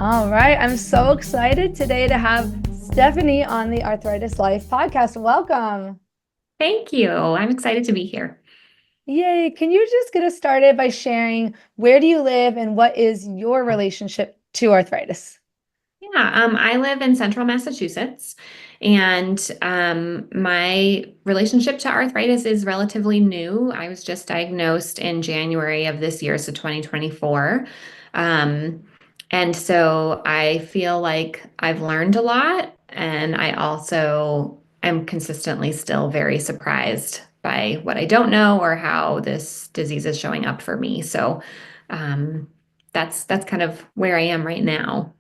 All right. I'm so excited today to have Stephanie on the Arthritis Life podcast. Welcome. Thank you. I'm excited to be here. Yay. Can you just get us started by sharing where do you live and what is your relationship to arthritis? Yeah, I live in central Massachusetts, and my relationship to arthritis is relatively new. I was just diagnosed in January of this year, so 2024. Um, and so I feel like I've learned a lot, and I also am consistently still very surprised by what I don't know or how this disease is showing up for me. So um, that's kind of where I am right now.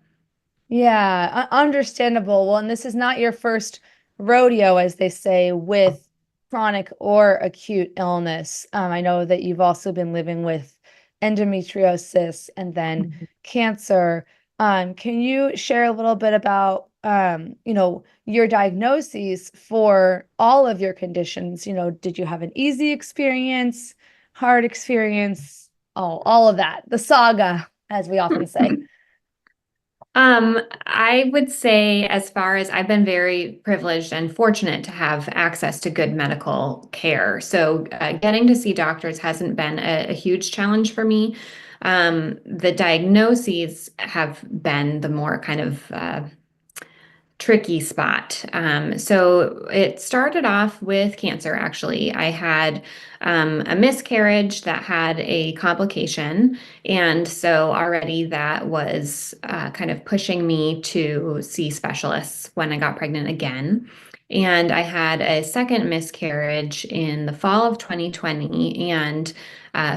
Yeah, understandable. Well, and this is not your first rodeo, as they say, with chronic or acute illness. I know that you've also been living with endometriosis and then cancer. Can you share a little bit about, your diagnoses for all of your conditions? Did you have an easy experience, hard experience? All of that, the saga, as we often say. I would say, as far as I've been very privileged and fortunate to have access to good medical care. So, getting to see doctors hasn't been a huge challenge for me. The diagnoses have been the more kind of tricky spot. So it started off with cancer, actually. I had a miscarriage that had a complication. And so already that was kind of pushing me to see specialists when I got pregnant again. And I had a second miscarriage in the fall of 2020 and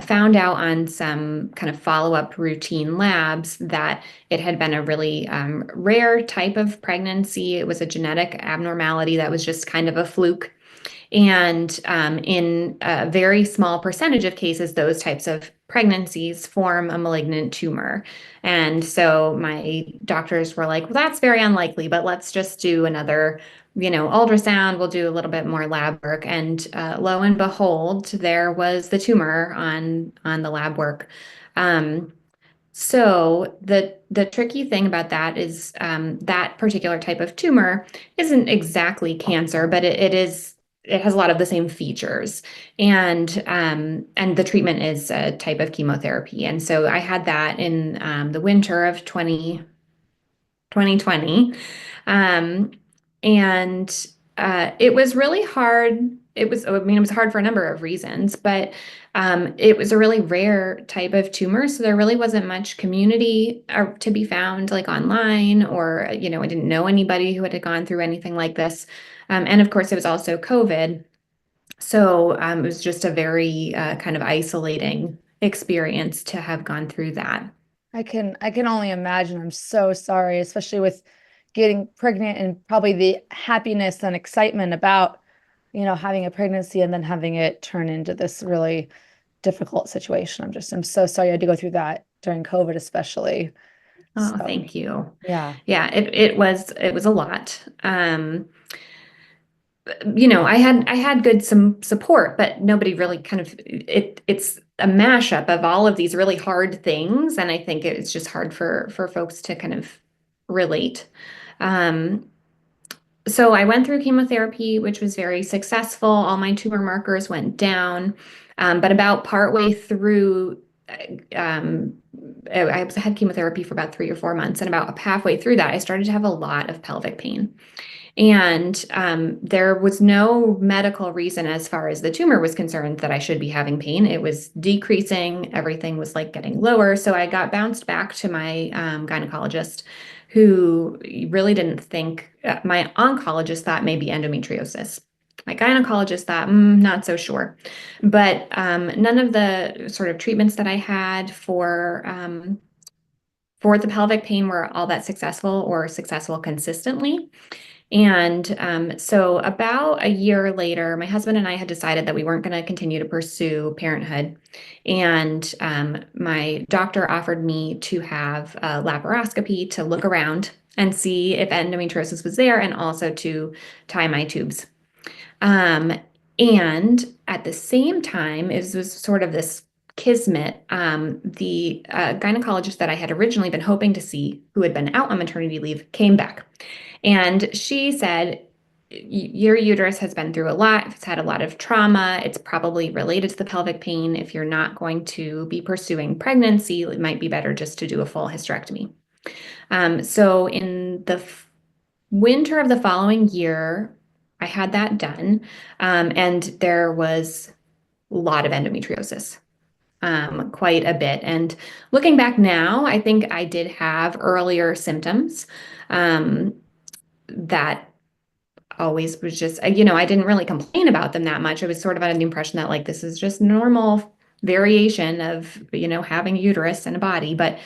found out on some kind of follow-up routine labs that it had been a really rare type of pregnancy. It was a genetic abnormality that was just kind of a fluke. And in a very small percentage of cases, those types of pregnancies form a malignant tumor. And so my doctors were like, well, that's very unlikely, but let's just do another, ultrasound. We'll do a little bit more lab work. And lo and behold, there was the tumor on the lab work. Um, so the tricky thing about that is that particular type of tumor isn't exactly cancer, but it has a lot of the same features, and the treatment is a type of chemotherapy. And so I had that in the winter of 2020. Um, and it was really hard. I mean, it was hard for a number of reasons, but it was a really rare type of tumor. So there really wasn't much community to be found, like online, or, I didn't know anybody who had gone through anything like this. And of course, it was also COVID. So it was just a very kind of isolating experience to have gone through that. I can only imagine. I'm so sorry, especially with getting pregnant and probably the happiness and excitement about, having a pregnancy and then having it turn into this really difficult situation. I'm so sorry you had to go through that during COVID, especially. Oh, So, thank you. yeah. Yeah, it was a lot. I had good some support, but nobody really kind of it's a mashup of all of these really hard things, and I think it's just hard for folks to kind of relate. Um, so I went through chemotherapy, which was very successful. All my tumor markers went down, but about partway through, um, I had chemotherapy for about 3 or 4 months, and about halfway through that, I started to have a lot of pelvic pain. And there was no medical reason, as far as the tumor was concerned, that I should be having pain. It was decreasing, everything was like getting lower. So I got bounced back to my gynecologist, who really didn't think, my oncologist thought maybe endometriosis. My gynecologist thought, not so sure. But none of the sort of treatments that I had for the pelvic pain were all that successful or successful consistently. And so, about a year later, my husband and I had decided that we weren't going to continue to pursue parenthood. And my doctor offered me to have a laparoscopy to look around and see if endometriosis was there, and also to tie my tubes. Um, and at the same time, it was sort of this kismet, the gynecologist that I had originally been hoping to see, who had been out on maternity leave, came back. And she said, your uterus has been through a lot. It's had a lot of trauma. It's probably related to the pelvic pain. If you're not going to be pursuing pregnancy, it might be better just to do a full hysterectomy. So in the winter of the following year, I had that done, and there was a lot of endometriosis, quite a bit. And looking back now, I think I did have earlier symptoms that always was just, I didn't really complain about them that much. I was sort of under the impression that like this is just normal variation of, having a uterus and a body. But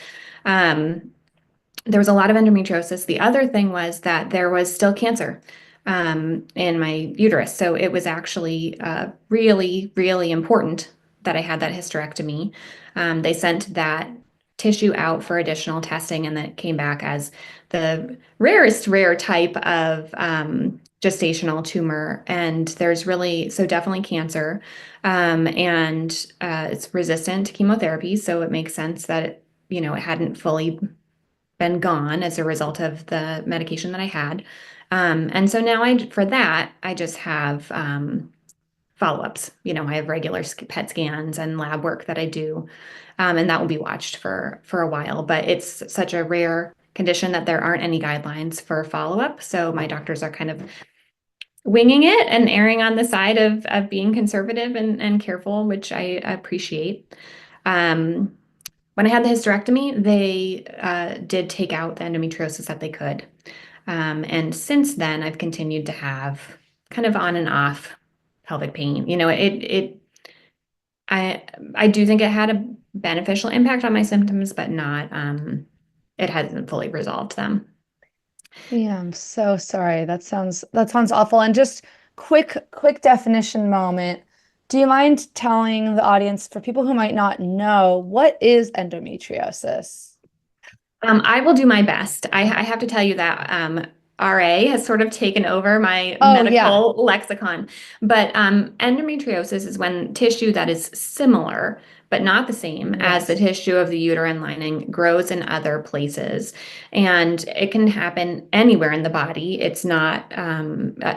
there was a lot of endometriosis. The other thing was that there was still cancer in my uterus. So it was actually really, really important that I had that hysterectomy. They sent that tissue out for additional testing, and that came back as the rarest rare type of gestational tumor. And there's definitely cancer. And it's resistant to chemotherapy. So it makes sense that it hadn't fully been gone as a result of the medication that I had. And so now for that, I just have follow-ups. I have regular PET scans and lab work that I do, and that will be watched for a while. But it's such a rare condition that there aren't any guidelines for follow-up. So my doctors are kind of winging it and erring on the side of being conservative and careful, which I appreciate. When I had the hysterectomy, they did take out the endometriosis that they could. And since then, I've continued to have kind of on and off pelvic pain. I do think it had a beneficial impact on my symptoms, but not, it hasn't fully resolved them. Yeah, I'm so sorry. That sounds awful. And just quick definition moment. Do you mind telling the audience, for people who might not know, what is endometriosis? I will do my best. I have to tell you that RA has sort of taken over my Oh yeah. medical lexicon. But endometriosis is when tissue that is similar but not the same as the Yes. tissue of the uterine lining grows in other places. And it can happen anywhere in the body. It's not,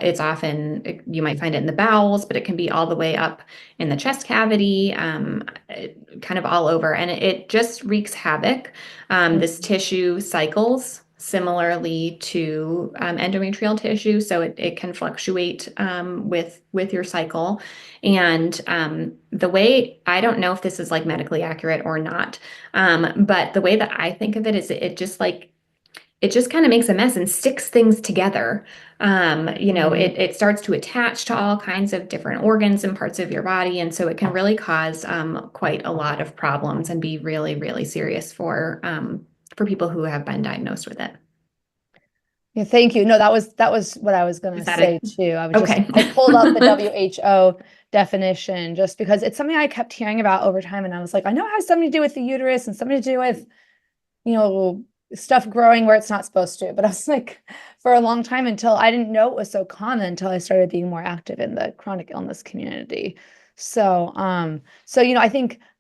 it's often, you might find it in the bowels, but it can be all the way up in the chest cavity, kind of all over. And it just wreaks havoc. This tissue cycles similarly to endometrial tissue, so it can fluctuate with your cycle. And the way, I don't know if this is like medically accurate or not, but the way that I think of it is it just kind of makes a mess and sticks things together. It starts to attach to all kinds of different organs and parts of your body. And so it can really cause quite a lot of problems and be really, really serious for people who have been diagnosed with it. Yeah, thank you. No, that was what I was gonna Is that say it? too. Okay. I pulled up the WHO definition just because it's something I kept hearing about over time, and I was like, I know it has something to do with the uterus and something to do with, you know, stuff growing where it's not supposed to. But I was like, for a long time, until I didn't know it was so common until I started being more active in the chronic illness community. So I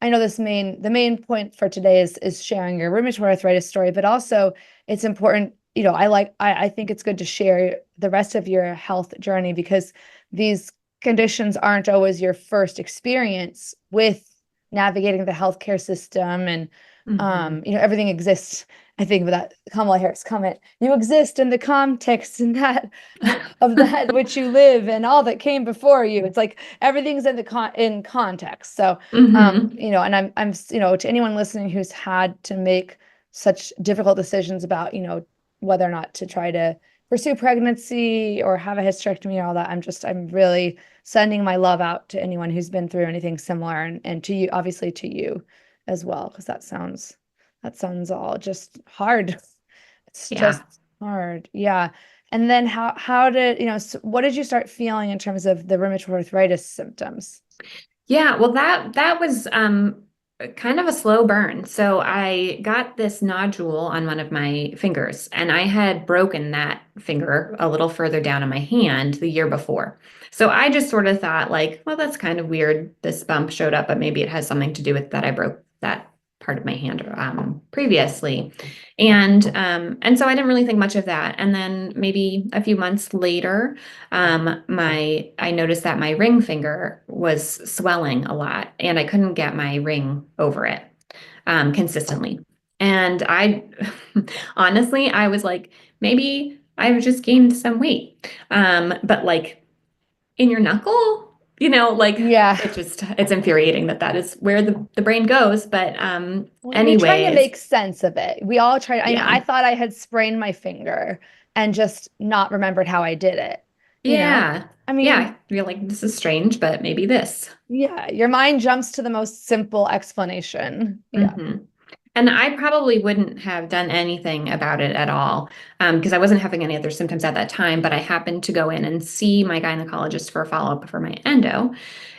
know the main point for today is sharing your rheumatoid arthritis story, but also it's important, I think it's good to share the rest of your health journey, because these conditions aren't always your first experience with navigating the healthcare system. And Mhm. everything exists. I think of that Kamala Harris comment, you exist in the context in that of that which you live and all that came before you. It's like everything's in context. So Mhm. and I'm to anyone listening who's had to make such difficult decisions about, whether or not to try to pursue pregnancy or have a hysterectomy or all that, I'm really sending my love out to anyone who's been through anything similar, and to you, obviously to you as well, because that sounds all just hard. It's Yeah. just hard. Yeah. And then how did, what did you start feeling in terms of the rheumatoid arthritis symptoms? Yeah, well that was kind of a slow burn. So I got this nodule on one of my fingers, and I had broken that finger a little further down on my hand the year before. So I just sort of thought like, well, that's kind of weird. This bump showed up, but maybe it has something to do with that I broke that part of my hand previously. And so I didn't really think much of that. And then maybe a few months later, my I noticed that my ring finger was swelling a lot, and I couldn't get my ring over it consistently. And I honestly, I was like, maybe I've just gained some weight. But like in your knuckle, like Yeah. it's infuriating that that is where the brain goes. But Well, you're trying to anyways, make sense of it. We all try. I mean, yeah. I thought I had sprained my finger and just not remembered how I did it, you know? Yeah. I Yeah. mean, You're like, this is strange, but maybe this. yeah, your mind jumps to the most simple explanation. Yeah. Hmm. And I probably wouldn't have done anything about it at all because I wasn't having any other symptoms at that time. But I happened to go in and see my gynecologist for a follow-up for my endo.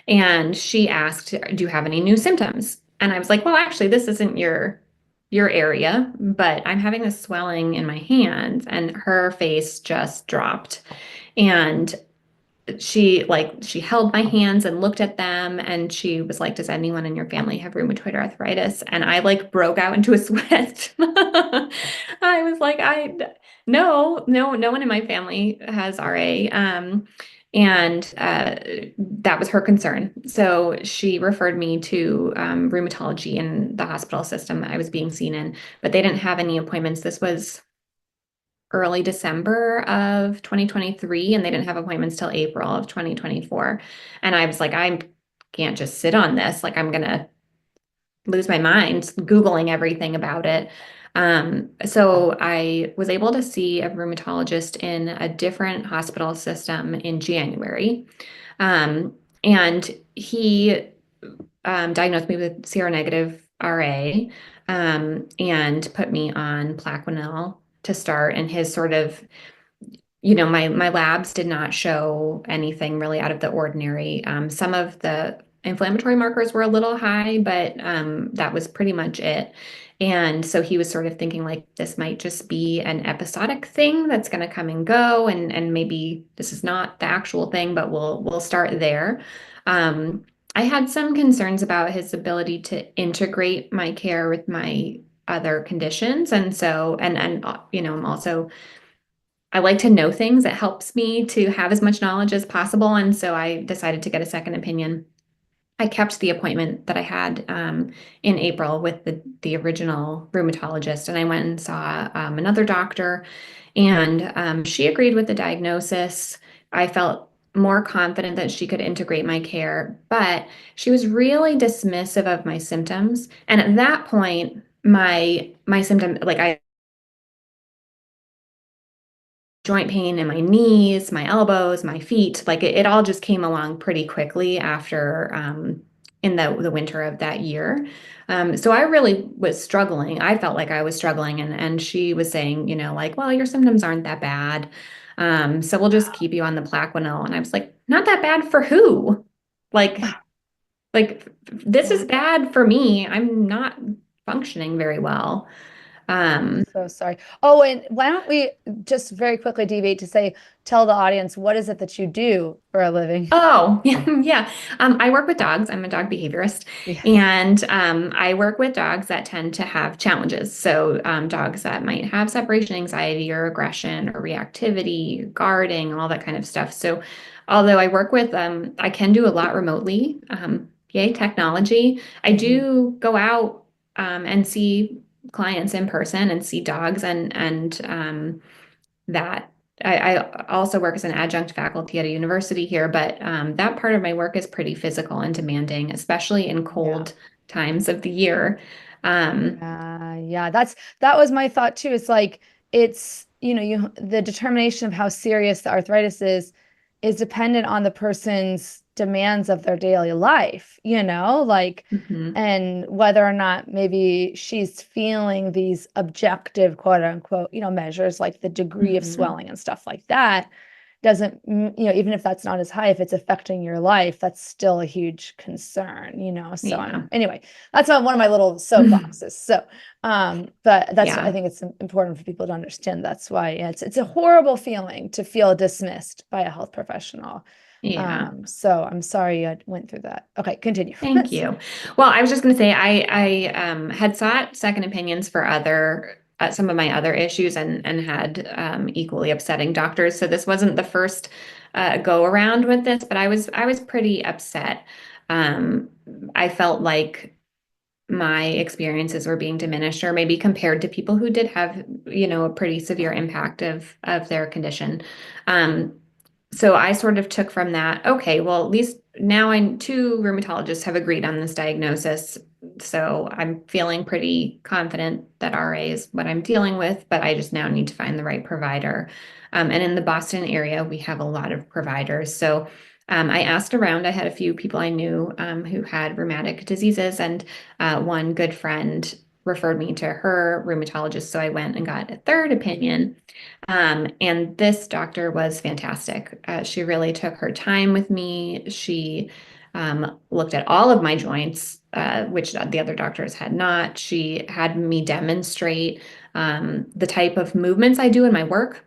And she asked, do you have any new symptoms? And I was like, well, actually, this isn't your area, but I'm having this swelling in my hands. And her face just dropped. And she held my hands and looked at them, and she was like, does anyone in your family have rheumatoid arthritis? And I like broke out into a sweat. I was like, I no, no, no one in my family has RA. And that was her concern. So she referred me to rheumatology in the hospital system I was being seen in, but they didn't have any appointments. This was early December of 2023, and they didn't have appointments till April of 2024. And I was like, I can't just sit on this. Like, I'm gonna lose my mind Googling everything about it. So I was able to see a rheumatologist in a different hospital system in January. Um, and he diagnosed me with seronegative RA, and put me on Plaquenil to start. And his sort of, my labs did not show anything really out of the ordinary. Some of the inflammatory markers were a little high, but that was pretty much it. And so he was sort of thinking like this might just be an episodic thing that's going to come and go, and maybe this is not the actual thing, but we'll start there. I had some concerns about his ability to integrate my care with my other conditions, and so I'm also I like to know things. It helps me to have as much knowledge as possible. And so I decided to get a second opinion. I kept the appointment that I had in April with the original rheumatologist, and I went and saw another doctor, and she agreed with the diagnosis. I felt more confident that she could integrate my care, but she was really dismissive of my symptoms. And at that point, my symptom, like I joint pain in my knees, my elbows, my feet, like it all just came along pretty quickly after in the winter of that year. So I really was struggling. I felt like I was struggling, and she was saying, like, well, your symptoms aren't that bad. So we'll just keep you on the Plaquenil. And I was like, not that bad for who? Like, this is Yeah. bad for me. I'm not functioning very well. I'm Um, so sorry. Oh, and why don't we just very quickly deviate to say, tell the audience what is it that you do for a living? Oh, yeah. I work with dogs. I'm a dog behaviorist, Yes. and I work with dogs that tend to have challenges. So, dogs that might have separation anxiety or aggression or reactivity, guarding, all that kind of stuff. So, although I work with I can do a lot remotely. Yay, technology. I Mhm. do go out and see clients in person and see dogs, and that I also work as an adjunct faculty at a university here, but that part of my work is pretty physical and demanding, especially in Yeah. cold times of the year. Um, Yeah, yeah, that was my thought too. It's like the determination of how serious the arthritis is dependent on the person's demands of their daily life, like mhm, and whether or not maybe she's feeling these objective quote unquote, measures like the degree of mhm, swelling and stuff like that. doesn't, even if that's not as high, if it's affecting your life, that's still a huge concern, so Yeah. anyway, that's not one of my little soapboxes. So, but that's, I Yeah. think it's important for people to understand. That's why it's a horrible feeling to feel dismissed by a health professional. Yeah. So I'm sorry I went through that. Okay, continue. Thank you. Well, I was just going to say I had sought second opinions for other some of my other issues and had equally upsetting doctors. So this wasn't the first go around with this, but I was pretty upset. Um, I felt like my experiences were being diminished, or maybe compared to people who did have, a pretty severe impact of their condition. Um, so I sort of took from that, okay, well, at least now two rheumatologists have agreed on this diagnosis. So I'm feeling pretty confident that RA is what I'm dealing with, but I just now need to find the right provider. And in the Boston area, we have a lot of providers. So I asked around. I had a few people I knew who had rheumatic diseases, and one good friend referred me to her rheumatologist. So I went and got a third opinion. And this doctor was fantastic. She really took her time with me. She looked at all of my joints, which the other doctors had not. She had me demonstrate the type of movements I do in my work.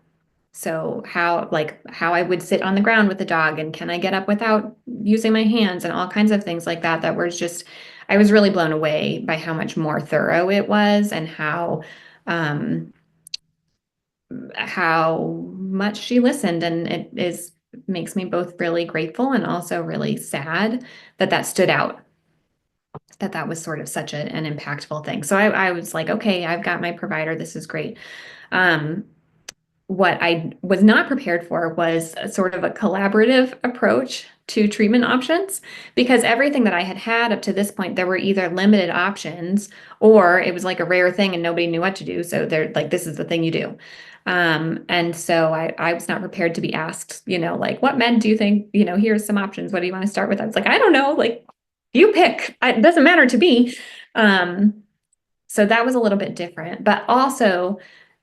So how I would sit on the ground with the dog, and can I get up without using my hands, and all kinds of things like that that was just, I was really blown away by how much more thorough it was, and um how much she listened. And it is makes me both really grateful and also really sad that that stood out, that was sort of such an impactful thing. So I was like, okay, I've got my provider. This is great. Um, what I was not prepared for was a sort of a collaborative approach to treatment options, because everything that I had had up to this point, there were either limited options or it was like a rare thing and nobody knew what to do. So they're like, this is the thing you do. And so I was not prepared to be asked, like, what med do you think, here's some options. What do you want to start with? I was like, I don't know, like, you pick. It doesn't matter to me. Um, so that was a little bit different, but also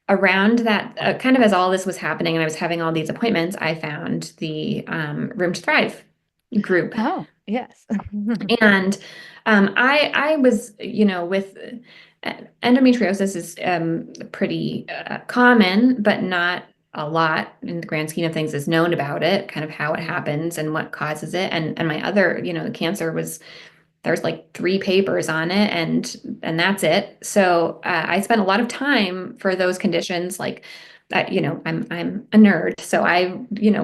around that, kind of as all this was happening and I was having all these appointments, I found the Room to Thrive group. Oh, yes. And I was, with endometriosis is pretty common, but not a lot in the grand scheme of things is known about it, kind of how it happens and what causes it. And my other, the cancer was, there's like 3 papers on it, and that's it. So I spent a lot of time for those conditions, like I'm a nerd, so I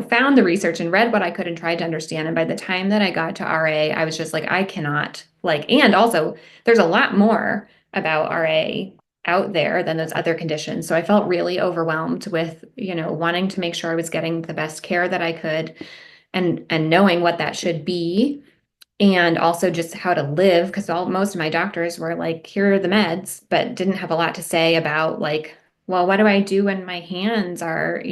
found the research and read what I could and tried to understand. And by the time that I got to RA, I was just like, I cannot, like, and also there's a lot more about RA out there than those other conditions. So I felt really overwhelmed with wanting to make sure I was getting the best care that I could, and knowing what that should be, and also just how to live, because most of my doctors were like, here are the meds, but didn't have a lot to say about, like, well, what do I do when my hands are,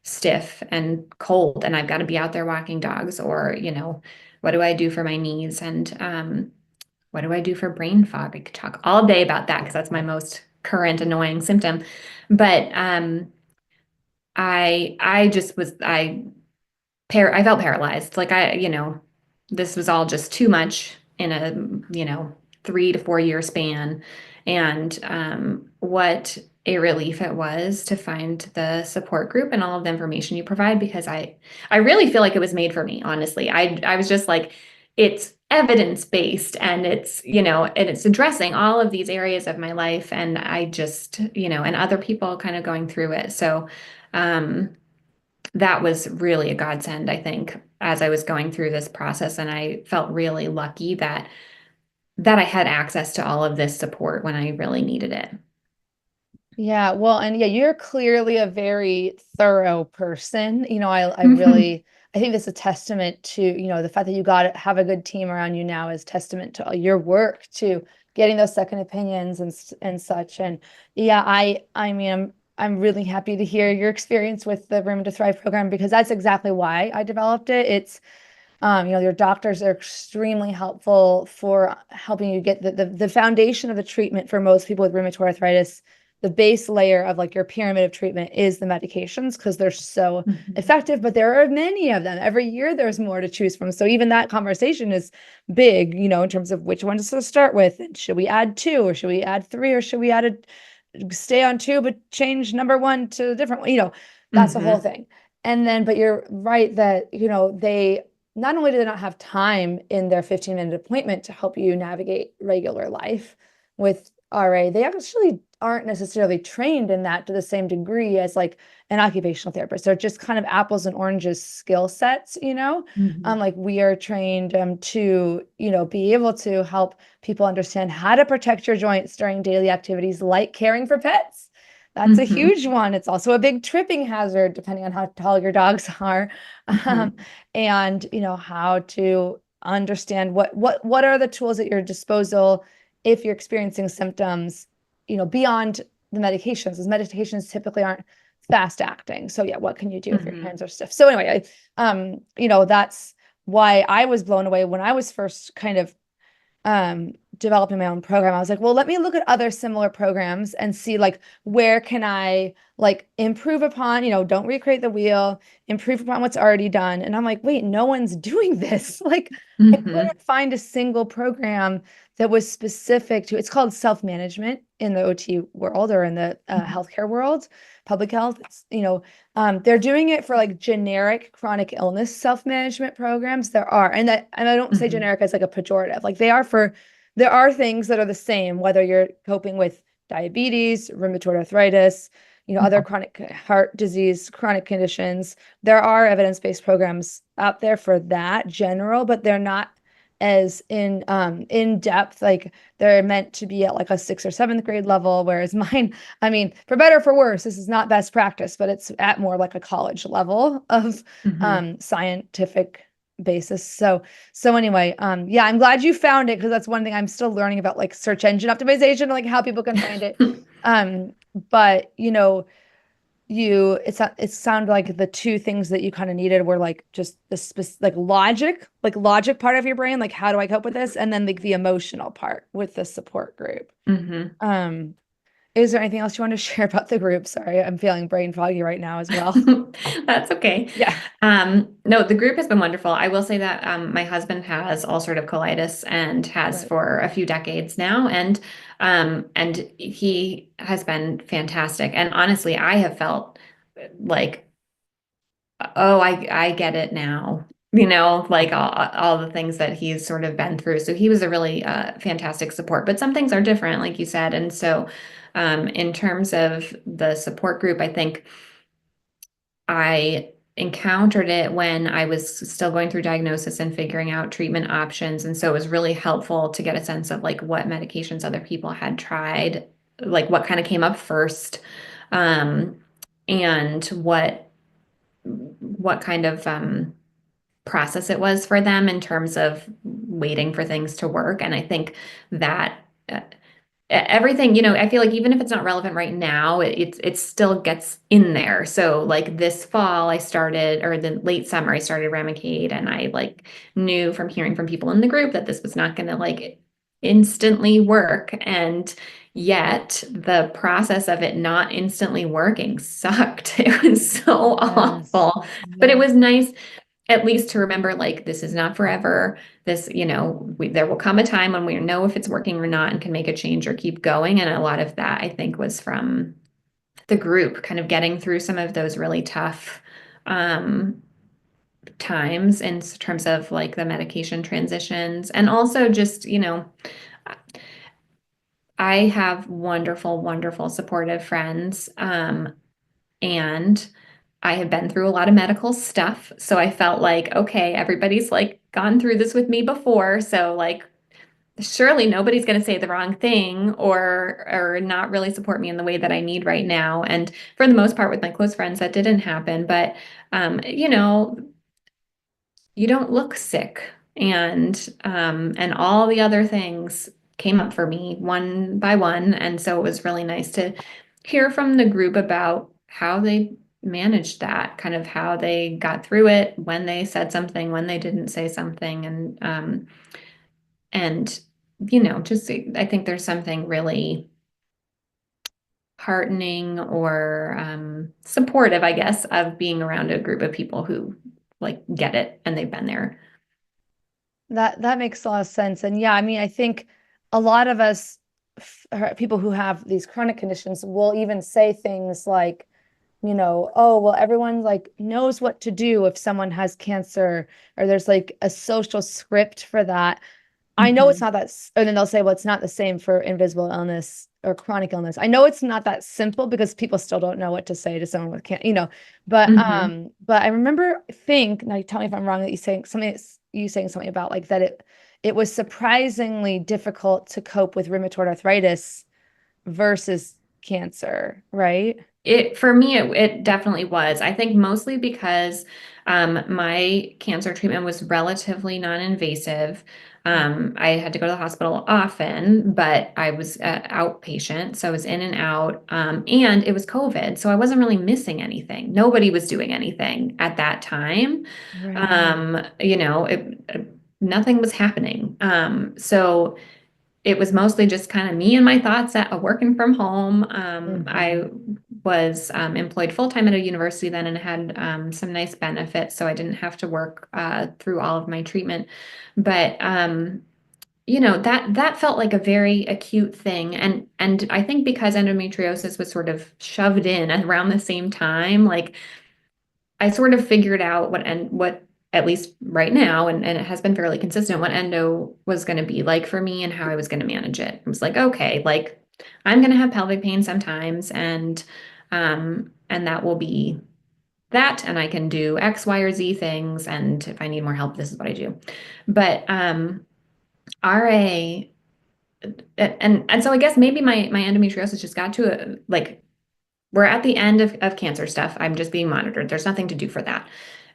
stiff and cold and I've got to be out there walking dogs, or, what do I do for my knees, and what do I do for brain fog? I could talk all day about that because that's my most current annoying symptom. But I just was I felt paralyzed. Like this was all just too much in a, 3 to 4 year span. And what a relief it was to find the support group and all of the information you provide, because I really feel like it was made for me, honestly. I was just like, it's evidence-based, and it's addressing all of these areas of my life. And I just, and other people kind of going through it. So that was really a godsend, I think, as I was going through this process. And I felt really lucky that I had access to all of this support when I really needed it. Yeah, well, and yeah, you're clearly a very thorough person. I Mhm. really, I think this is a testament to, the fact that you have a good team around you now is testament to all your work, to getting those second opinions and such. And yeah, I mean, I'm really happy to hear your experience with the Room to Thrive program, because that's exactly why I developed it. It's your doctors are extremely helpful for helping you get the foundation of the treatment for most people with rheumatoid arthritis the base layer of like your pyramid of treatment is the medications because they're so effective, but there are many of them. Every year there's more to choose from. So even that conversation is big, you know, in terms of which ones to start with. Should we add two or should we add three or should we stay on two but change number one to a different one? You know, that's the whole thing. And then, but you're right that, you know, they not only do they not have time in their 15-minute appointment to help you navigate regular life with RA, they actually aren't necessarily trained in that to the same degree as like an occupational therapist. They're just kind of apples and oranges skill sets, you know? Like we are trained to, you know, be able to help people understand how to protect your joints during daily activities like caring for pets. That's a huge one. It's also a big tripping hazard, depending on how tall your dogs are. And you know, how to understand what are the tools at your disposal if you're experiencing symptoms, you know, beyond the medications. Those medications typically aren't fast acting. So yeah, what can you do if your hands are stiff? So anyway, you know, that's why I was blown away when I was first kind of developing my own program. I was like, well, let me look at other similar programs and see like where can I like improve upon, you know, don't recreate the wheel, improve upon what's already done. And I'm like, wait, no one's doing this. Like I couldn't find a single program that was specific to, it's called self-management in the OT world or in the healthcare world, public health. It's, you know, they're doing it for like generic chronic illness self-management programs. There are, and I don't say generic as like a pejorative, like there are things that are the same, whether you're coping with diabetes, rheumatoid arthritis, you know, other chronic heart disease, chronic conditions. There are evidence-based programs out there for that general, but they're not as in depth. Like they're meant to be at like a 6th or 7th grade level, whereas mine, I mean, for better or for worse, this is not best practice, but it's at more like a college level of scientific basis. So anyway, yeah, I'm glad you found it because that's one thing I'm still learning about, like search engine optimization, like how people can find it. But you know, it sounded like the two things that you kind of needed were like just the like logic part of your brain, like how do I cope with this, and then like the emotional part with the support group. Is there anything else you want to share about the group? Sorry, I'm feeling brain foggy right now as well. That's okay. Yeah. No, the group has been wonderful. I will say that my husband has ulcerative colitis and has Right. for a few decades now, and he has been fantastic. And honestly, I have felt like, oh, I get it now. You know, like all the things that he's sort of been through. So he was a really fantastic support. But some things are different, like you said. And so, in terms of the support group, I think I encountered it when I was still going through diagnosis and figuring out treatment options. And so it was really helpful to get a sense of like what medications other people had tried, like what kind of came up first, um, and what kind of process it was for them in terms of waiting for things to work. And I think that everything, you know, I feel like even if it's not relevant right now, it still gets in there. So like this fall, I started, or the late summer, I started Remicade, and I like knew from hearing from people in the group that this was not going to like instantly work. And yet the process of it not instantly working sucked. It was so Yes. awful, but it was nice at least to remember like this is not forever. This, you know, there will come a time when we know if it's working or not and can make a change or keep going. And a lot of that I think was from the group kind of getting through some of those really tough um, times in terms of like the medication transitions. And also just, you know, I have wonderful, wonderful supportive friends. And I have been through a lot of medical stuff. So I felt like, okay, everybody's like gone through this with me before. So like surely nobody's going to say the wrong thing or not really support me in the way that I need right now. And for the most part with my close friends, that didn't happen. But you know, you don't look sick. And all the other things came up for me one by one. And so it was really nice to hear from the group about how they managed that, kind of how they got through it, when they said something, when they didn't say something. And you know, just I think there's something really heartening or supportive, I guess, of being around a group of people who like get it and they've been there. That makes a lot of sense. And yeah, I mean, I think a lot of us, people who have these chronic conditions, will even say things like, oh, well, everyone like knows what to do if someone has cancer, or there's like a social script for that. I know it's Mhm. not that, and then they'll say, well, it's not the same for invisible illness or chronic illness. I know it's not that simple because people still don't know what to say to someone with cancer. Mhm. But I remember now tell me if I'm wrong, that you saying something about like that it was surprisingly difficult to cope with rheumatoid arthritis versus cancer, right? It for me, it definitely was. I think mostly because my cancer treatment was relatively non-invasive. I had to go to the hospital often, but I was outpatient, so I was in and out. And it was COVID, so I wasn't really missing anything. Nobody was doing anything at that time. Right. Nothing was happening. So it was mostly just kind of me and my thoughts at working from home. Hmm. I was employed full time at a university then and had some nice benefits, so I didn't have to work through all of my treatment. But that felt like a very acute thing, and I think because endometriosis was sort of shoved in around the same time, like I sort of figured out what at least right now, and it has been fairly consistent, what endo was going to be like for me and how I was going to manage it. I was like, okay, like I'm going to have pelvic pain sometimes, and that will be that, and I can do X, Y, or Z things, and if I need more help, this is what I do. But RA, and so I guess maybe my endometriosis just got to a like we're at the end of cancer stuff. I'm just being monitored. There's nothing to do for that.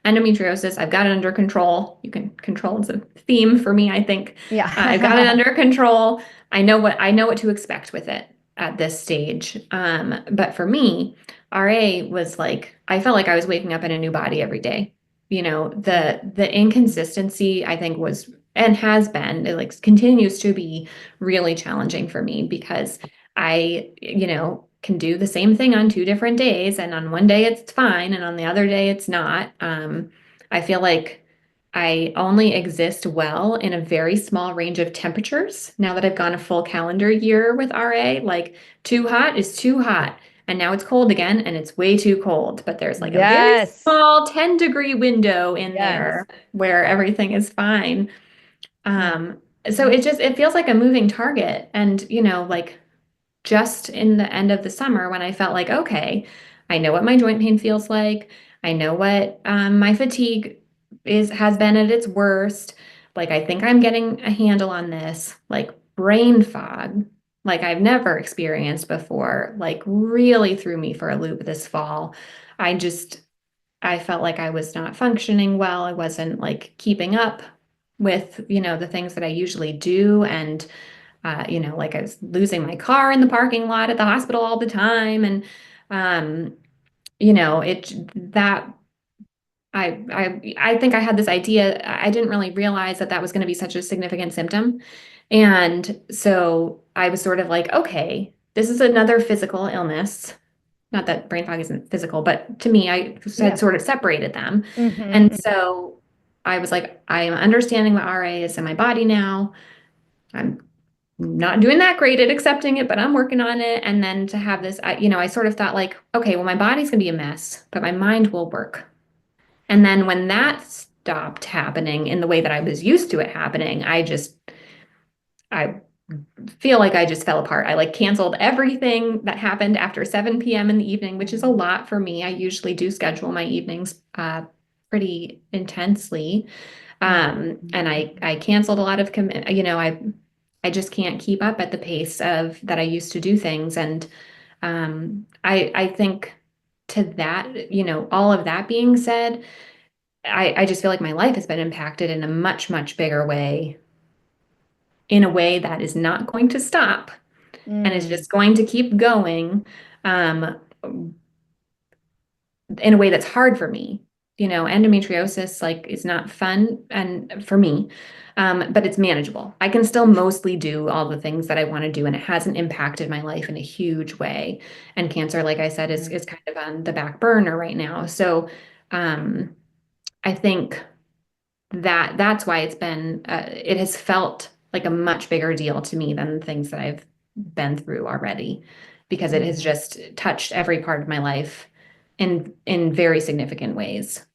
Endometriosis, I've got it under control. You can control it's a theme for me, I think. I've got it Yeah. under control. I know what to expect with it at this stage. But for me, RA was like I felt like I was waking up in a new body every day. The inconsistency I think was and has been, it like continues to be really challenging for me because I can do the same thing on two different days, and on one day it's fine, and on the other day it's not. I feel like I only exist well in a very small range of temperatures now that I've gone a full calendar year with RA. Like, too hot is too hot, and now it's cold again, and it's way too cold. But there's like a very Yes. small 10-degree window in Yes. there where everything is fine. Mm. So it feels like a moving target. And, like just in the end of the summer when I felt like, okay, I know what my joint pain feels like. I know what my fatigue has been at its worst. Like, I think I'm getting a handle on this. Like, brain fog, like I've never experienced before, like really threw me for a loop this fall. I just, I felt like I was not functioning well. I wasn't like keeping up with, the things that I usually do. And like I was losing my car in the parking lot at the hospital all the time. And, um, it that I think I had this idea. I didn't really realize that that was going to be such a significant symptom. And so I was sort of like, okay, this is another physical illness. Not that brain fog isn't physical, but to me, I had Yeah. sort of separated them. Hmm. And so I was like, I am understanding what RA is in my body now. I'm not doing that great at accepting it, but I'm working on it. And then to have this, I sort of thought like, okay, well, my body's gonna be a mess, but my mind will work. And then when that stopped happening in the way that I was used to it happening, I feel like I just fell apart. I like canceled everything that happened after 7 p.m. in the evening, which is a lot for me. I usually do schedule my evenings pretty intensely. And I canceled a lot of commit, I just can't keep up at the pace of that I used to do things. And I think to that, all of that being said, I just feel like my life has been impacted in a much, much bigger way, in a way that is not going to stop and is Mm. just going to keep going, in a way that's hard for me. endometriosis like is not fun and for me, but it's manageable. I can still mostly do all the things that I want to do, and it hasn't impacted my life in a huge way. And cancer, like I said, is kind of on the back burner right now. So um, I think that's why it has felt like a much bigger deal to me than the things that I've been through already, because it has Mhm. just touched every part of my life in very significant ways.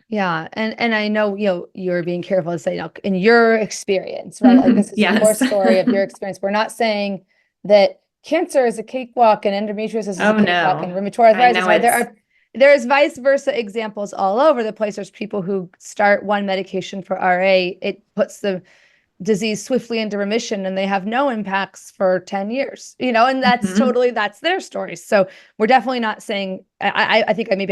Yeah, and I know, you're being careful to say, in your experience, right? Like Mhm. this is your Yes. story of your experience. We're not saying that cancer is a cakewalk and endometriosis is a Oh cakewalk and no. rheumatoid I arthritis, know right? it's There's vice versa examples all over the place. There's people who start one medication for RA, it puts the disease swiftly into remission and they have no impacts for 10 years, and mhm. that's their story. So we're definitely not saying, I think I might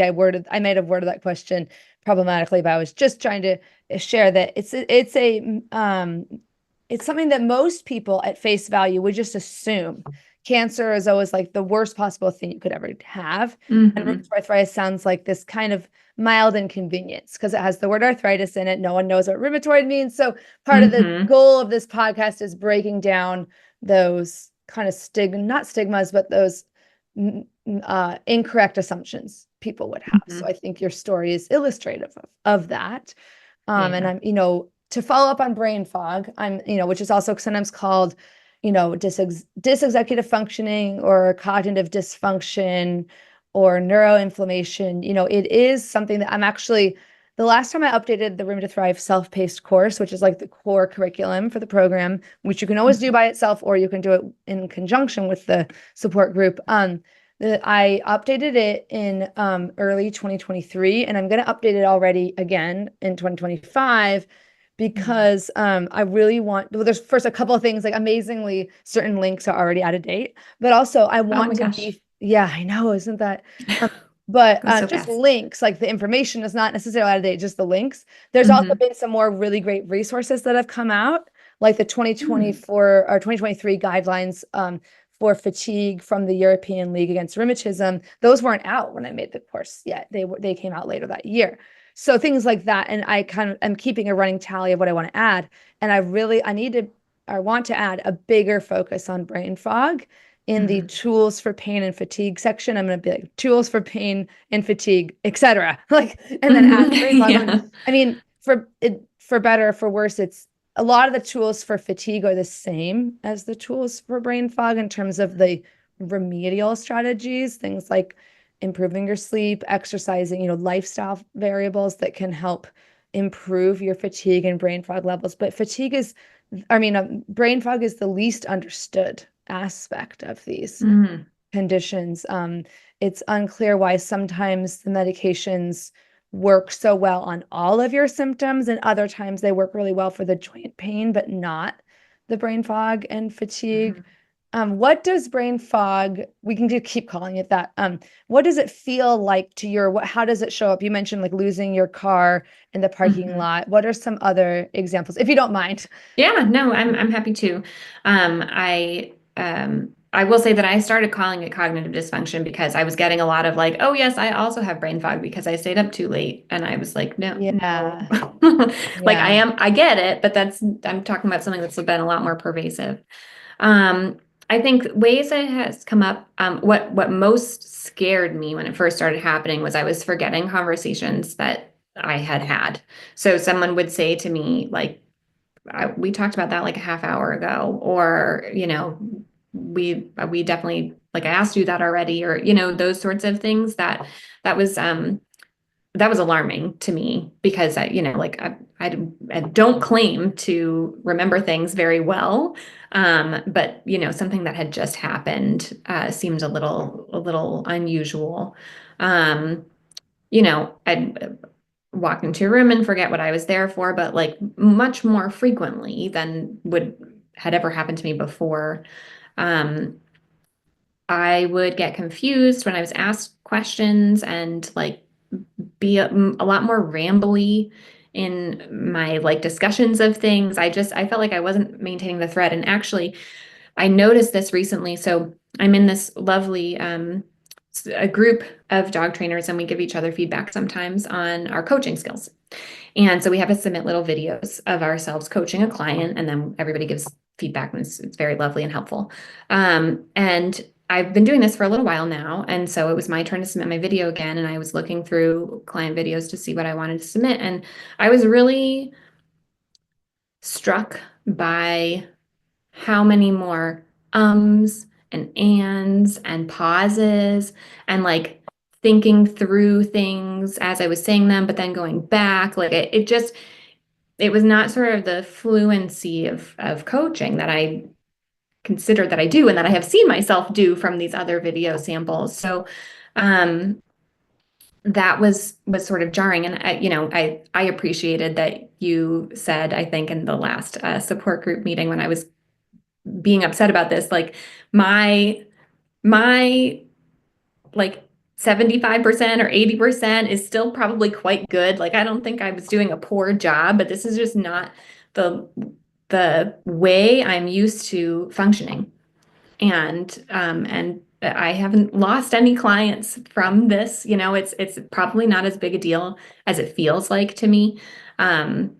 have worded that question problematically, but I was just trying to share that it's something that most people at face value would just assume. Cancer is always like the worst possible thing you could ever have. And rheumatoid Mhm. arthritis sounds like this kind of mild inconvenience because it has the word arthritis in it. No one knows what rheumatoid means. So part of the Mhm. goal of this podcast is breaking down those kind of not stigmas, but those incorrect assumptions people would have. So Mhm. I think your story is illustrative of that. And Yeah. I'm, to follow up on brain fog, I'm, which is also sometimes called, dysexecutive functioning or cognitive dysfunction or neuroinflammation. It is something that I'm actually, the last time I updated the Room to Thrive self-paced course, which is like the core curriculum for the program, which you can always do by itself or you can do it in conjunction with the support group. I updated it in early 2023, and I'm going to update it already again in 2025 Mhm. because I really well, there's first a couple of things, like amazingly, certain links are already out of date, but also I Oh want my to gosh. be, yeah, I know, isn't that? Um, but Goes so just fast. links, like the information is not necessarily out of date, just the links. There's also Mhm. been some more really great resources that have come out, like the Mm. 2024 or 2023 guidelines for fatigue from the European League Against Rheumatism. Those weren't out when I made the course yet. They came out later that year. So things like that. And I kind of am keeping a running tally of what I want to add. And I want to add a bigger focus on brain fog in the Mhm. tools for pain and fatigue section. I'm going to be like tools for pain and fatigue, etc. Like, and then add Mhm. brain fog. Yeah. I mean, for better or for worse, it's a lot of the tools for fatigue are the same as the tools for brain fog in terms of the remedial strategies, things like improving your sleep, exercising, lifestyle variables that can help improve your fatigue and brain fog levels. But brain fog is the least understood aspect of these Mhm. conditions. It's unclear why sometimes the medications work so well on all of your symptoms, and other times they work really well for the joint pain, but not the brain fog and fatigue. Mhm. What does brain fog, we can just keep calling it that. What does it feel like to how does it show up? You mentioned like losing your car in the parking Mhm. lot. What are some other examples, if you don't mind? Yeah, no, I'm happy to. I will say that I started calling it cognitive dysfunction because I was getting a lot of like, oh yes, I also have brain fog because I stayed up too late. And I was like, no, no. Yeah, Like yeah. I get it, but I'm talking about something that's been a lot more pervasive. Um, I think ways that it has come up, what most scared me when it first started happening was I was forgetting conversations that I had had. So someone would say to me, like, we talked about that like a half hour ago, or, we definitely, like, I asked you that already, or, those sorts of things that was, that was alarming to me because like I don't claim to remember things very well. But something that had just happened, seemed a little unusual. Um, I'd walk into a room and forget what I was there for, but like much more frequently than would had ever happened to me before. Um, I would get confused when I was asked questions and like be a lot more rambly in my like discussions of things. I felt like I wasn't maintaining the thread. And actually, I noticed this recently. So I'm in this lovely a group of dog trainers, and we give each other feedback sometimes on our coaching skills. And so we have to submit little videos of ourselves coaching a client, and then everybody gives feedback, and it's very lovely and helpful. And I've been doing this for a little while now, and so it was my turn to submit my video again, and I was looking through client videos to see what I wanted to submit, and I was really struck by how many more ums and ands and pauses and like thinking through things as I was saying them, but then going back. Like it just, it was not sort of the fluency of coaching that I consider that I do and that I have seen myself do from these other video samples. So um that was sort of jarring. And I appreciated that you said, I think in the last support group meeting when I was being upset about this, like my like 75% or 80% is still probably quite good. Like I don't think I was doing a poor job, but this is just not the the way I'm used to functioning. And I haven't lost any clients from this. It's probably not as big a deal as it feels like to me. Um,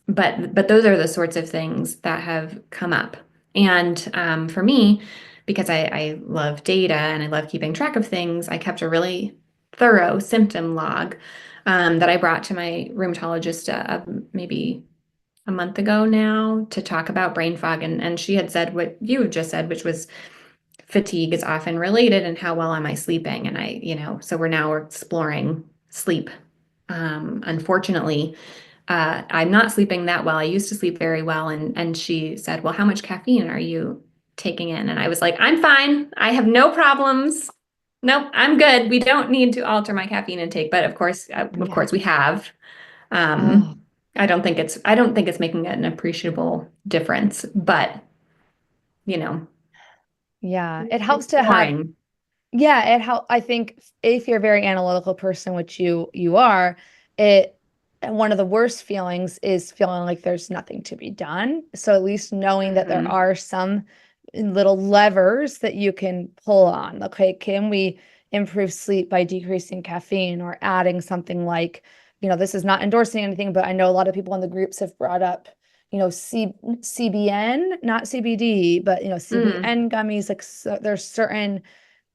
but those are the sorts of things that have come up. And for me, because I love data and I love keeping track of things, I kept a really thorough symptom log that I brought to my rheumatologist maybe a month ago now to talk about brain fog. And she had said what you just said, which was fatigue is often related and how well am I sleeping? And so we're exploring sleep. Unfortunately, I'm not sleeping that well. I used to sleep very well. And she said, well, how much caffeine are you taking in? And I was like, I'm fine. I have no problems. Nope, I'm good. We don't need to alter my caffeine intake. But of Yeah. course we have. Oh, Um, I don't think it's making an appreciable difference, but you know, yeah. It helps to have. exploring. Yeah, it help. I think if you're a very analytical person, which you are, it one of the worst feelings is feeling like there's nothing to be done. So at least knowing that there Mhm. are some little levers that you can pull on. Okay, can we improve sleep by decreasing caffeine or adding something like, this is not endorsing anything, but I know a lot of people in the groups have brought up, CBN, not CBD, but Mm, CBN gummies. Like so, there's certain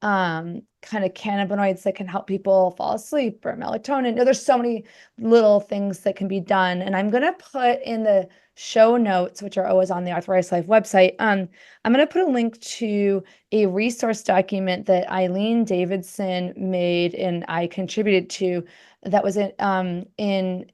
kind of cannabinoids that can help people fall asleep or melatonin. There's so many little things that can be done. And I'm gonna put in the show notes, which are always on the Arthritis Life website. I'm gonna put a link to a resource document that Eileen Davidson made and I contributed to that was in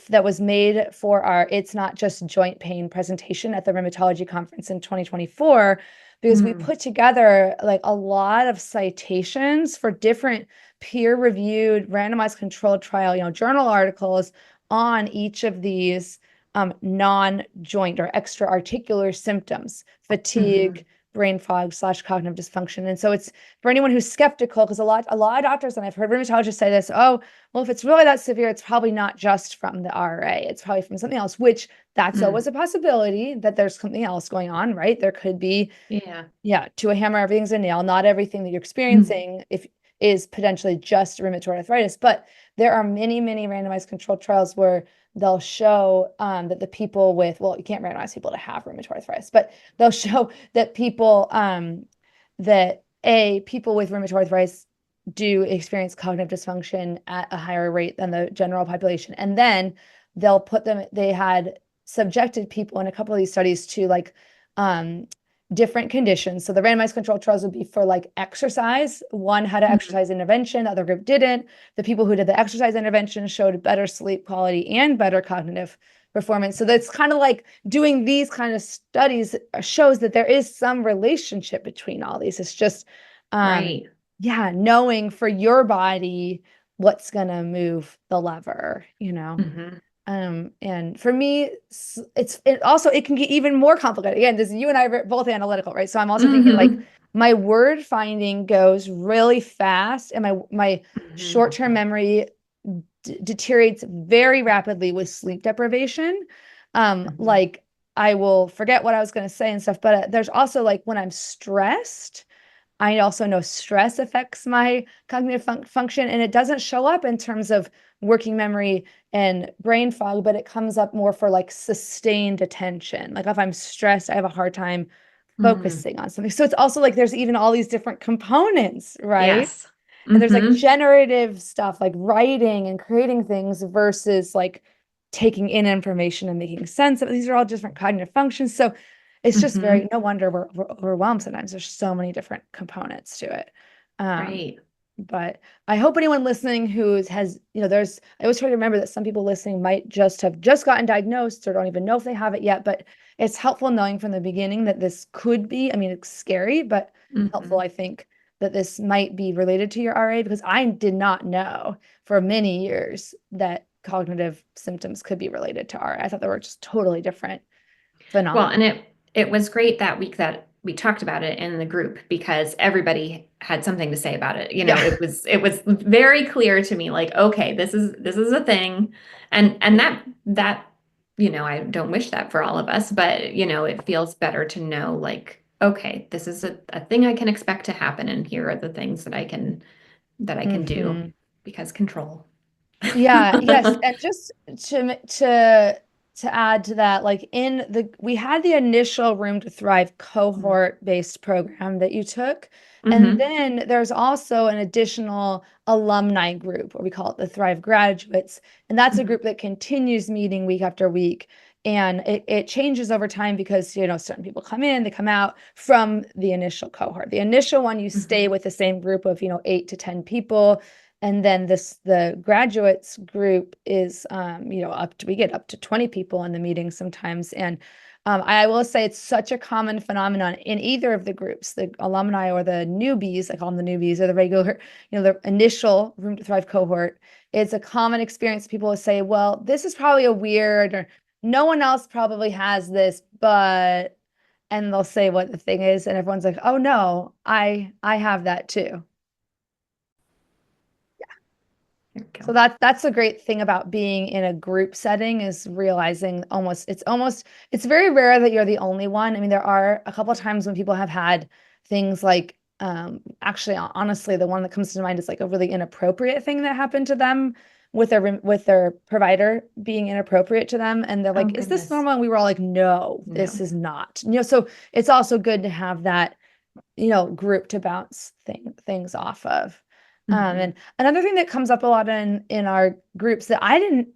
that was made for our It's Not Just Joint Pain presentation at the Rheumatology Conference in 2024, because we mm, put together like a lot of citations for different peer-reviewed randomized controlled trial, journal articles on each of these non-joint or extra-articular symptoms, mhm. fatigue, brain fog / cognitive dysfunction. And so it's for anyone who's skeptical, because a lot of doctors, and I've heard rheumatologists say this, oh, well, if it's really that severe, it's probably not just from the RA. It's probably from something else, which that's Mm. always a possibility that there's something else going on, right? There could be, Yeah. yeah, to a hammer, everything's a nail. Not everything that you're Mm, experiencing if is potentially just rheumatoid arthritis, but there are many, many randomized controlled trials where they'll show that the people with, well, you can't randomize people to have rheumatoid arthritis, but they'll show that people with rheumatoid arthritis do experience cognitive dysfunction at a higher rate than the general population. And then they had subjected people in a couple of these studies to like um, different conditions. So the randomized control trials would be for like exercise. One had an mm, exercise intervention, the other group didn't. The people who did the exercise intervention showed better sleep quality and better cognitive performance. So that's kind of like doing these kind of studies shows that there is some relationship between all these. It's just, um, right. yeah, knowing for your body what's gonna move the lever. Hmm. And for me, it can get even more complicated. Again, this you and I are both analytical, right? So I'm also thinking like Hmm. my word finding goes really fast, and my Hmm. short-term memory deteriorates very rapidly with sleep deprivation. Hmm. Like I will forget what I was going to say and stuff, but there's also like when I'm stressed, I also know stress affects my cognitive function, and it doesn't show up in terms of working memory and brain fog, but it comes up more for like sustained attention. Like if I'm stressed, I have a hard time Mm, focusing on something. So it's also like there's even all these different components, right? yes. And there's like Mm-hmm. generative stuff like writing and creating things versus like taking in information and making sense of it. These are all different cognitive functions. So it's just Mm-hmm. very, no wonder we're overwhelmed sometimes. There's so many different components to it. Um, Right. but I hope anyone listening who has, there's, I always try to remember that some people listening might just have just gotten diagnosed or don't even know if they have it yet. But it's helpful knowing from the beginning that this could be, I mean, it's scary, but helpful, Mm-hmm. I think, that this might be related to your RA because I did not know for many years that cognitive symptoms could be related to RA. I thought they were just totally different Well, phenomena. and it was great that week that we talked about it in the group because everybody had something to say about it. Yeah. It was very clear to me, like, okay, this is a thing. And that, I don't wish that for all of us, but it feels better to know, like, okay, this is a thing I can expect to happen, and here are the things that I can do Hmm. because control. Yeah, yes, and just to add to that, like we had the initial Room to Thrive cohort-based program that you took, and Hmm. then there's also an additional alumni group, or we call it the Thrive Graduates, and that's a Hmm. group that continues meeting week after week. And it changes over time because, certain people come in, they come out from the initial cohort. The initial one, you stay Hmm. with the same group of, 8 to 10 people, and then the graduates group is we get up to 20 people in the meeting sometimes. And I will say it's such a common phenomenon in either of the groups, the alumni or the newbies. I call them the newbies, or the regular, the initial Room to Thrive cohort. It's a common experience. People will say, well, this is probably a weird, or no one else probably has this, but, and they'll say what the thing is, and everyone's like, oh no, I have that too. There we So go. that's a great thing about being in a group setting, is realizing it's very rare that you're the only one. I mean, there are a couple of times when people have had things like, actually, honestly, the one that comes to mind is like a really inappropriate thing that happened to them with their provider being inappropriate to them, and they're Oh, like, is this goodness. normal? And we were all like, no, this No. is not. So it's also good to have that, group to bounce things off of. Hmm. And another thing that comes up a lot in our groups that I didn't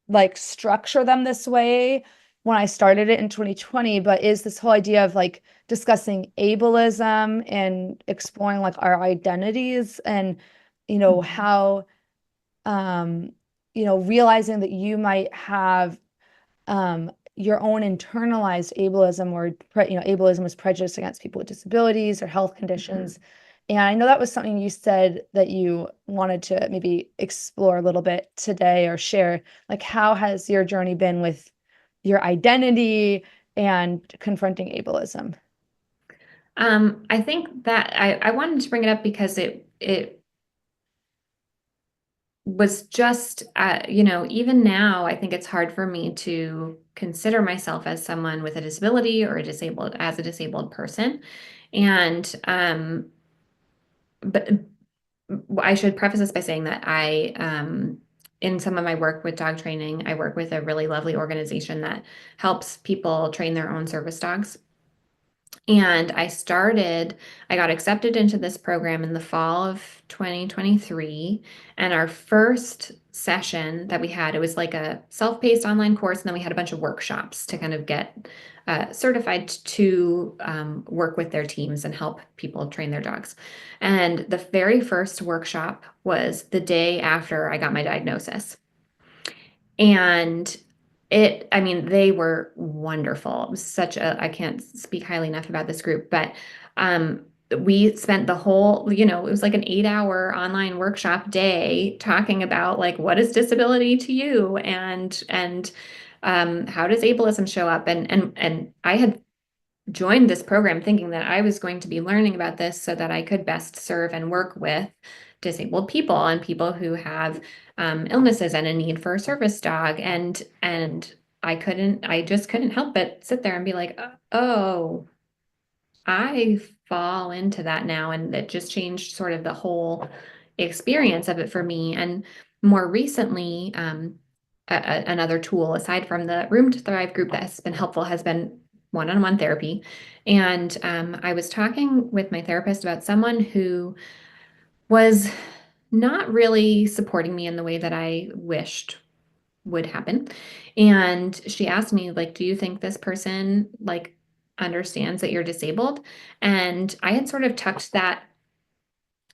like structure them this way when I started it in 2020, but is this whole idea of like discussing ableism and exploring like our identities, and Hmm. how, um realizing that you might have, your own internalized ableism, or ableism is prejudice against people with disabilities or health Hmm. conditions. And I know that was something you said that you wanted to maybe explore a little bit today, or share. Like, how has your journey been with your identity and confronting ableism? I think that I wanted to bring it up because it was just even now I think it's hard for me to consider myself as someone with a disability or a disabled person. And but I should preface this by saying that in some of my work with dog training, I work with a really lovely organization that helps people train their own service dogs. And I got accepted into this program in the fall of 2023. And our first session that we had, it was like a self-paced online course. And then we had a bunch of workshops to kind of get certified to work with their teams and help people train their dogs. And the very first workshop was the day after I got my diagnosis. And I mean, they were wonderful. It was I can't speak highly enough about this group, but um, we spent the whole, it was like an 8-hour online workshop day talking about like, what is disability to you? And how does ableism show up? And I had joined this program thinking that I was going to be learning about this so that I could best serve and work with disabled people and people who have illnesses and a need for a service dog. And I just couldn't help but sit there and be like, oh. I fall into that now, and it just changed sort of the whole experience of it for me. And more recently, another tool aside from the Room to Thrive group that has been helpful has been one-on-one therapy. And I was talking with my therapist about someone who was not really supporting me in the way that I wished would happen. And she asked me, like, do you think this person like understands that you're disabled? And I had sort of tucked that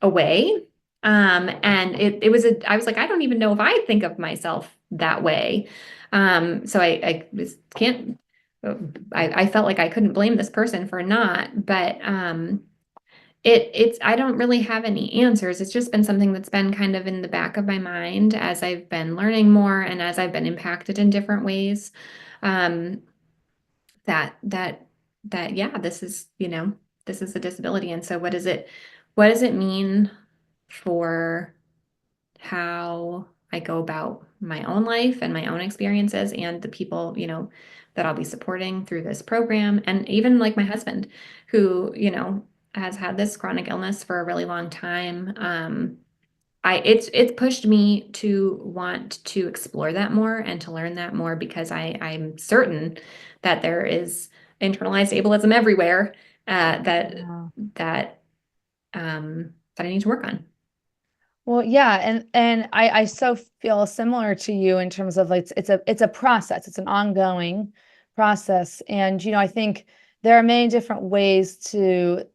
away. And it was I was like, I don't even know if I think of myself that way. So I just can't, I felt like I couldn't blame this person for not, but it's I don't really have any answers. It's just been something that's been kind of in the back of my mind as I've been learning more and as I've been impacted in different ways. Um, that that that yeah, this is, this is a disability. And so what does it mean for how I go about my own life and my own experiences and the people, that I'll be supporting through this program. And even like my husband, who, has had this chronic illness for a really long time. It's pushed me to want to explore that more and to learn that more because I'm certain that there is internalized ableism everywhere, Yeah. that that I need to work on. Well, yeah, and I so feel similar to you in terms of like it's a process. It's an ongoing process. And I think there are many different ways to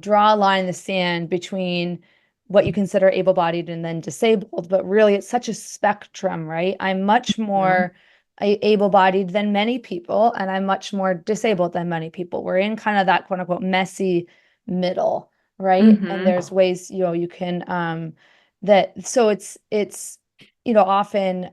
draw a line in the sand between what you consider able-bodied and then disabled, but really it's such a spectrum, right? I'm much Mhm. more able-bodied than many people, and I'm much more disabled than many people. We're in kind of that quote unquote messy middle, right? And Mhm. there's ways, you can that so it's often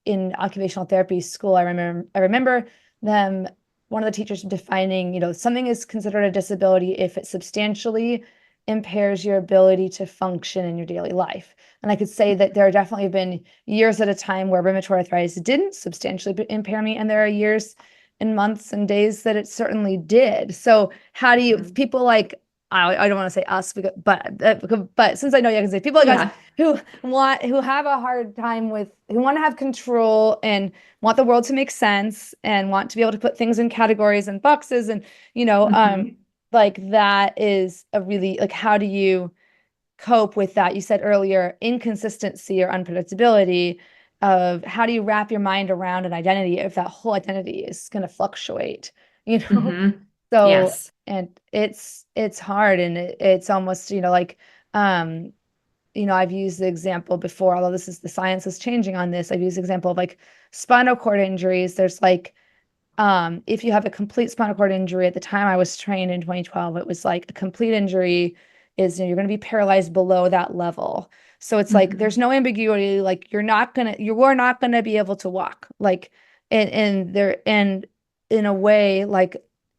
in occupational therapy school, I remember them one of the teachers defining, something is considered a disability if it substantially impairs your ability to function in your daily life. And I could say that there definitely have been years at a time where rheumatoid arthritis didn't substantially impair me, and there are years and months and days that it certainly did. So how do you Mhm. people like I don't want to say us, because, but since I know you, I can say people like us Yeah. who have a hard time with who want to have control and want the world to make sense and want to be able to put things in categories and boxes and you know um Mhm. like that is a really like how do you cope with that? You said earlier inconsistency or unpredictability of how do you wrap your mind around an identity if that whole identity is going to fluctuate, you know? Mhm. So Yes. and it's hard and it's almost like um I've used the example before, although the science is changing on this. I've used the example of like spinal cord injuries. There's like, if you have a complete spinal cord injury, at the time I was trained in 2012, it was like a complete injury is, you're going to be paralyzed below that level. So it's like Mhm. there's no ambiguity. Like you are not gonna be able to walk. Like, and in a way, like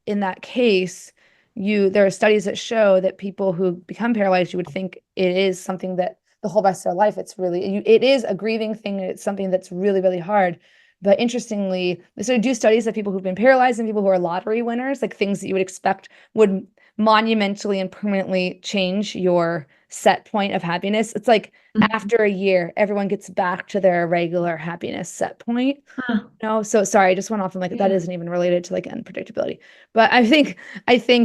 in that case, there are studies that show that people who become paralyzed, you would think it is something that the whole rest of their life, it is a grieving thing. It's something that's really, really hard. But interestingly, they sort of do studies of people who've been paralyzed and people who are lottery winners, like things that you would expect would monumentally and permanently change your set point of happiness. It's like Mhm. after a year, everyone gets back to their regular happiness set point. Huh. No, so sorry, I just went off on like that Yeah. isn't even related to like unpredictability. But I think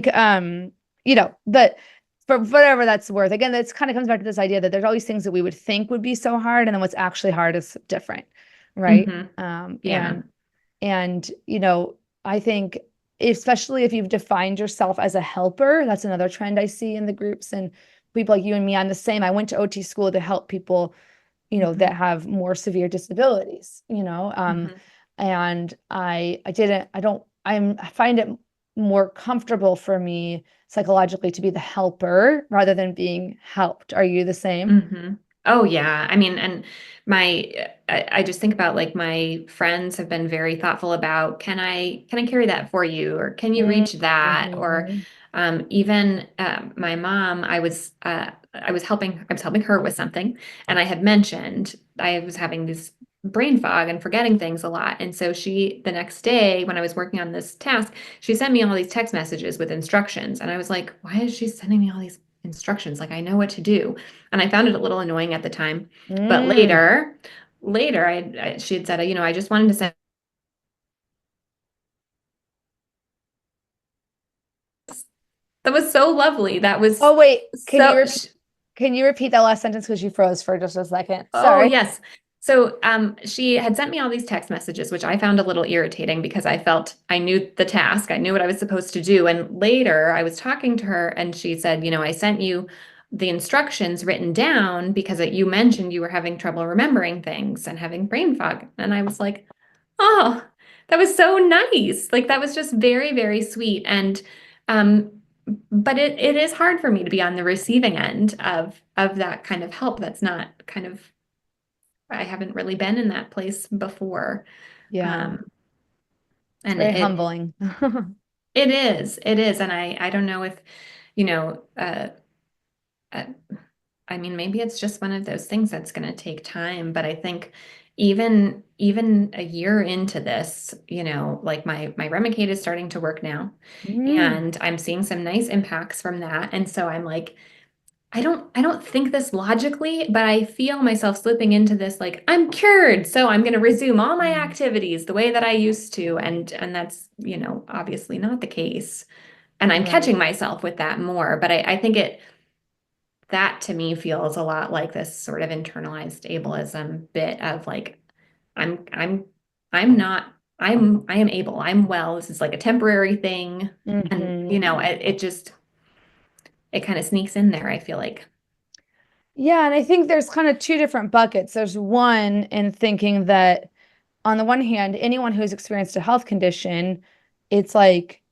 that for whatever that's worth, again, that's kind of comes back to this idea that there's all these things that we would think would be so hard, and then what's actually hard is different, right? Mhm. Um, Yeah. and and I think especially if you've defined yourself as a helper, that's another trend I see in the groups and people like you and me. I'm the same. I went to OT school to help people that Mhm. have more severe disabilities, Mhm. and I find it more comfortable for me psychologically to be the helper rather than being helped. Are you the same? Mhm. Oh yeah. I mean, and I just think about like my friends have been very thoughtful about can I carry that for you or can you reach that or Mhm. even my mom I was helping her with something and I had mentioned I was having these brain fog and forgetting things a lot. And so the next day when I was working on this task, she sent me all these text messages with instructions. And I was like, why is she sending me all these instructions? Like I know what to do. And I found it a little annoying at the time. But Mm. later she had said, I just wanted to send. That was so lovely. That was Oh, wait, so. can you repeat that last sentence because you froze for just a second? Oh, Sorry. yes. So she had sent me all these text messages, which I found a little irritating because I felt I knew the task, I knew what I was supposed to do. And later I was talking to her and she said, I sent you the instructions written down because you mentioned you were having trouble remembering things and having brain fog. And I was like, oh, that was so nice. Like that was just very, very sweet. And um, but it is hard for me to be on the receiving end of that kind of help. That's not kind of I haven't really been in that place before. Yeah, Um, it's and very it humbling. it is, and I don't know if you know. Uh, I mean, maybe it's just one of those things that's going to take time. But I think even a year into this, like my Remicade is starting to work now, Mm. and I'm seeing some nice impacts from that. And so I'm like, I don't think this logically, but I feel myself slipping into this like I'm cured, so I'm going to resume all my Mm. activities the way that I used to, and that's, obviously not the case. And I'm Right. catching myself with that more, but I think that to me feels a lot like this sort of internalized ableism bit of like I'm I'm I'm not I am able. I'm well. This is like a temporary thing. And Hmm. it kind of sneaks in there, I feel like. Yeah, and I think there's kind of two different buckets. There's one in thinking that on the one hand, anyone who's experienced a health condition, it's like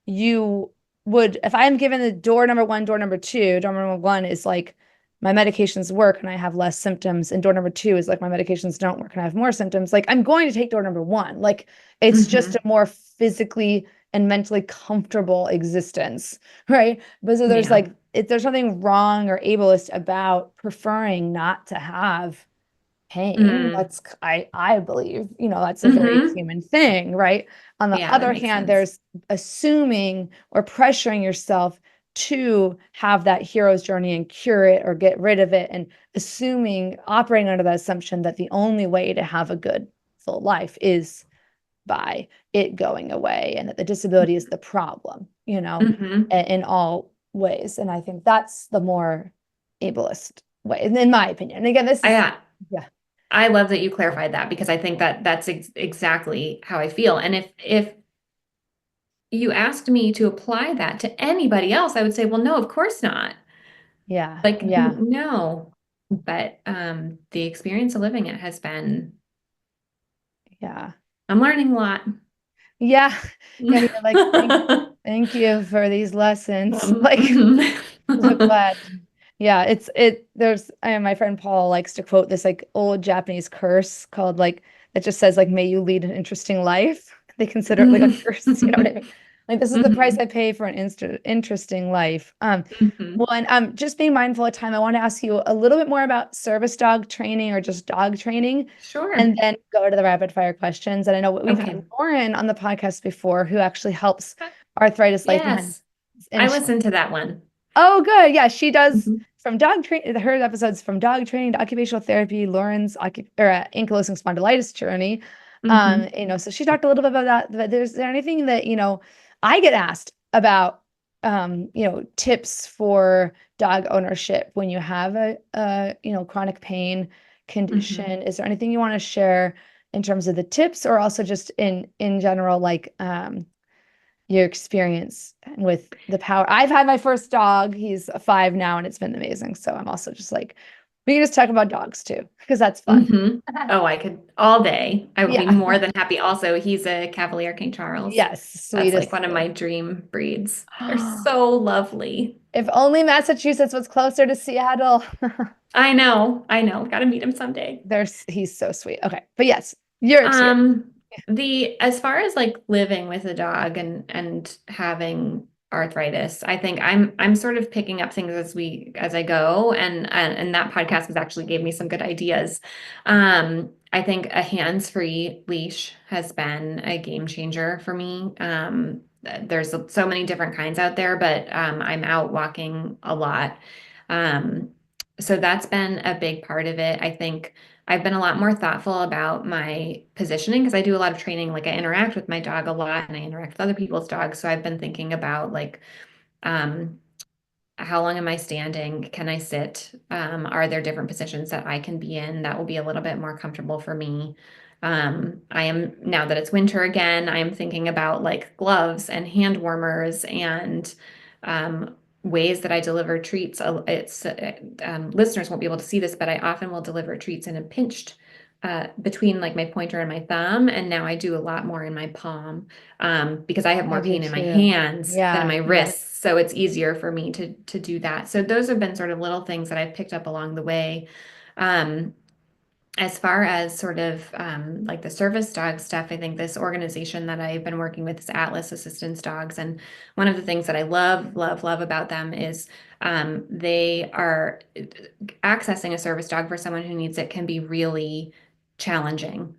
you would, if I'm given the door number one, door number one is like my medications work and I have less symptoms, and door number two is like my medications don't work and I have more symptoms, like I'm going to take door number one. Like it's just Hmm. a more physically and mentally comfortable existence, right? But so there's Yeah. like, if there's something wrong or ableist about preferring not to have pain. Mm. I believe, that's a very Hmm. human thing, right? On the Yeah, that other makes hand, sense. there's assuming or pressuring yourself to have that hero's journey and cure it or get rid of it, and operating under that assumption that the only way to have a good full life is by it going away and that the disability is the problem, Hmm. in all ways. And I think that's the more ableist way, in my opinion. And again, this I is, uh, yeah. I love that you clarified that because I think that that's exactly how I feel. And if you asked me to apply that to anybody else, I would say, well, no, of course not. Yeah, Like, yeah, no. But the experience of living it has been, yeah, I'm learning a lot. yeah. Yeah, you're like, thank you for these lessons. Like, Mhm. so glad. Yeah, there's my friend Paul likes to quote this like old Japanese curse called like it just says like may you lead an interesting life. They consider it like a curse, you know what I mean? Like this is the price Mhm. I pay for an interesting life. Mhm. Well, and just being mindful of time, I want to ask you a little bit more about service dog training or just dog training, and Sure. then go to the rapid fire questions. And I know we've had Okay. Lauren on the podcast before who actually helps arthritis life behind, Yes, I and listened to that one. oh, good. Yeah, she does Mhm. from dog training. Her episodes from dog training to occupational therapy, Lauren's ankylosing spondylitis journey. Mhm. So she talked a little bit about that. But is there anything that, I get asked about, tips for dog ownership when you have a chronic pain Mhm. condition? Is there anything you want to share in terms of the tips, or also just in general, like your experience with the power. I've had my first dog. He's 5 now, and it's been amazing. So I'm also just like, we can just talk about dogs too, because that's fun. Mhm. Oh, I could all day. I would be Yeah. more than happy. Also, he's a Cavalier King Charles. Yes, That's like sweetest one of my thing. dream breeds. They're so lovely. If only Massachusetts was closer to Seattle. I know. I know. Got to meet him someday. He's so sweet. Okay. But yes, your experience. Um, the as far as like living with a dog and having arthritis. I think I'm sort of picking up things as I go, and that podcast has actually gave me some good ideas. I think a hands-free leash has been a game changer for me. There's so many different kinds out there, but I'm out walking a lot. Um, so that's been a big part of it. I think I've been a lot more thoughtful about my positioning because I do a lot of training. Like I interact with my dog a lot and I interact with other people's dogs. So I've been thinking about like, um, how long am I standing? Can I sit? Are there different positions that I can be in that will be a little bit more comfortable for me? I am now that it's winter again, I am thinking about like gloves and hand warmers and ways that I deliver treats. Listeners won't be able to see this, but I often will deliver treats in a pinched between like my pointer and my thumb, and now I do a lot more in my palm because I have I more do pain in my too. hands than in Yeah, my yeah. wrists, so it's easier for me to do that. So those have been sort of little things that I've picked up along the way. Um, as far as sort of like the service dog stuff, I think this organization that I've been working with is Atlas Assistance Dogs. And one of the things that I love, love, love about them is they are accessing a service dog for someone who needs it can be really challenging.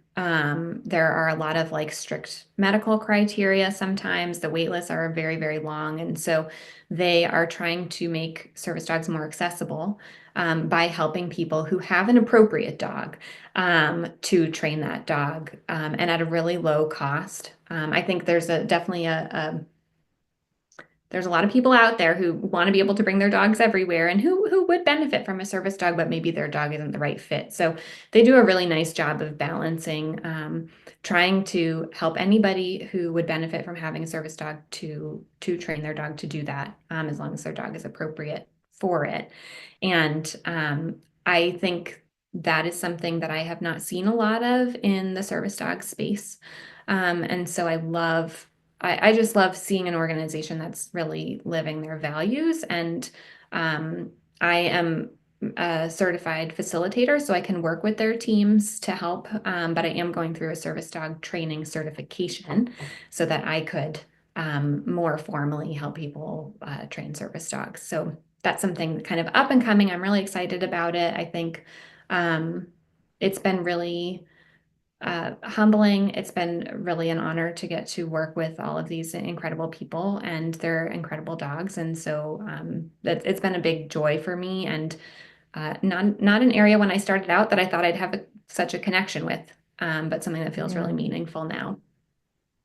There are a lot of like strict medical criteria sometimes. The wait lists are very, very long. And so they are trying to make service dogs more accessible by helping people who have an appropriate dog to train that dog and at a really low cost. I think there's definitely there's a lot of people out there who want to be able to bring their dogs everywhere and who would benefit from a service dog, but maybe their dog isn't the right fit. So they do a really nice job of balancing, trying to help anybody who would benefit from having a service dog to train their dog to do that, as long as their dog is appropriate for it. And I think that is something that I have not seen a lot of in the service dog space. And so I just love seeing an organization that's really living their values. And um, I am a certified facilitator, so I can work with their teams to help. But I am going through a service dog training certification so that I could more formally help people train service dogs. So that's something kind of up and coming. I'm really excited about it. I think um, it's been really humbling. It's been really an honor to get to work with all of these incredible people and their incredible dogs. And so it's been a big joy for me and not an area when I started out that I thought I'd have such a connection with, but something that feels really Yeah. meaningful now,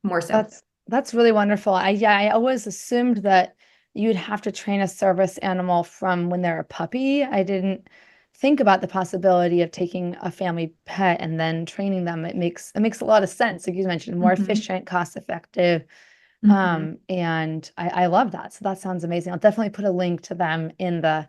more so. That's really wonderful. I always assumed that you'd have to train a service animal from when they're a puppy. I didn't think about the possibility of taking a family pet and then training them. It makes a lot of sense. Like you mentioned, more Hmm. efficient, cost effective. Hmm. And I love that. So that sounds amazing. I'll definitely put a link to them in the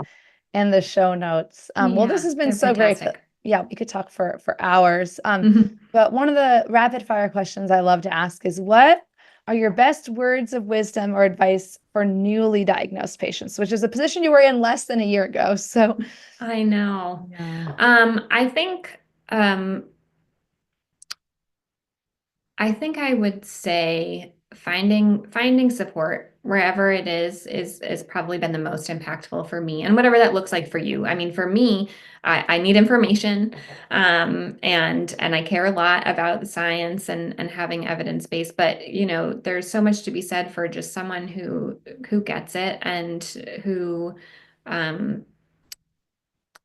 show notes. Well, this Yeah, has been they're so great. fantastic. Yeah, we could talk for hours. Hmm. But one of the rapid fire questions I love to ask is what are your best words of wisdom or advice for newly diagnosed patients, which is a position you were in less than a year ago. So, I know. yeah, I think um, I would say finding support wherever it is probably been the most impactful for me, and whatever that looks like for you. I mean, for me, I need information, and I care a lot about science and having evidence base. But there's so much to be said for just someone who gets it and who um,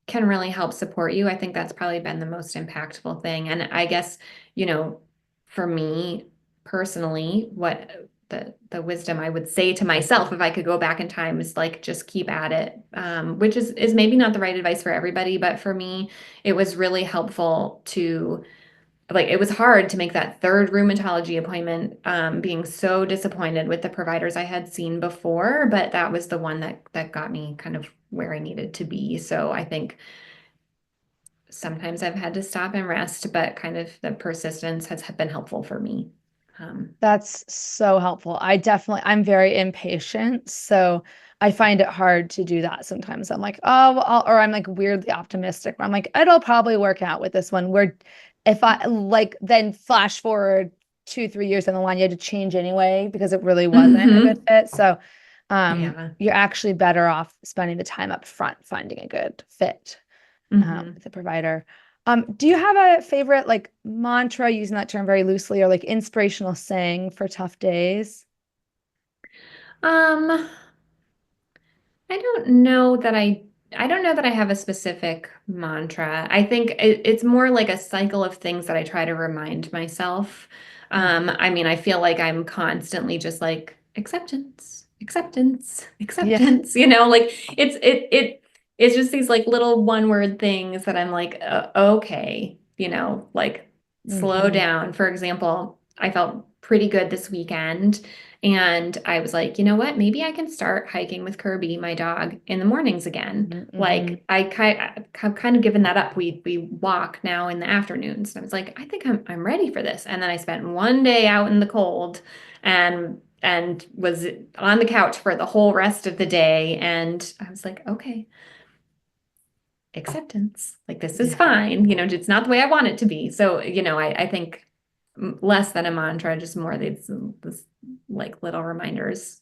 can really help support you. I think that's probably been the most impactful thing. And I guess, you know, for me personally, what the wisdom I would say to myself if I could go back in time is like just keep at it. Which is maybe not the right advice for everybody, but for me, it was really helpful to like it was hard to make that third rheumatology appointment, being so disappointed with the providers I had seen before, but that was the one that got me kind of where I needed to be. So I think sometimes I've had to stop and rest, but kind of the persistence has been helpful for me. Um, that's so helpful. I'm very impatient, so I find it hard to do that sometimes. I'm like, oh, well, or I'm like weirdly optimistic. Where I'm like, it'll probably work out with this one. Where if I like then flash forward 2, 3 years down the line, you had to change anyway because it really wasn't a good mhm. fit. So Yeah. you're actually better off spending the time up front finding a good fit Hmm. with a provider. Do you have a favorite like mantra, using that term very loosely, or like inspirational saying for tough days? Um, I don't know that I don't know that I have a specific mantra. I think it's more like a cycle of things that I try to remind myself. Mhm. I mean, I feel like I'm constantly just like acceptance, acceptance, Yeah. acceptance, like it's just these like little one word things that I'm like, okay, like slow Hmm. down. For example, I felt pretty good this weekend. And I was like, you know what? Maybe I can start hiking with Kirby, my dog, in the mornings again. Hmm. Like I've kind of given that up. We walk now in the afternoons. And I was like, I think I'm ready for this. And then I spent one day out in the cold and was on the couch for the whole rest of the day. And I was like, okay, acceptance. Like this is Yeah. fine. It's not the way I want it to be. So, I think less than a mantra, just more these like little reminders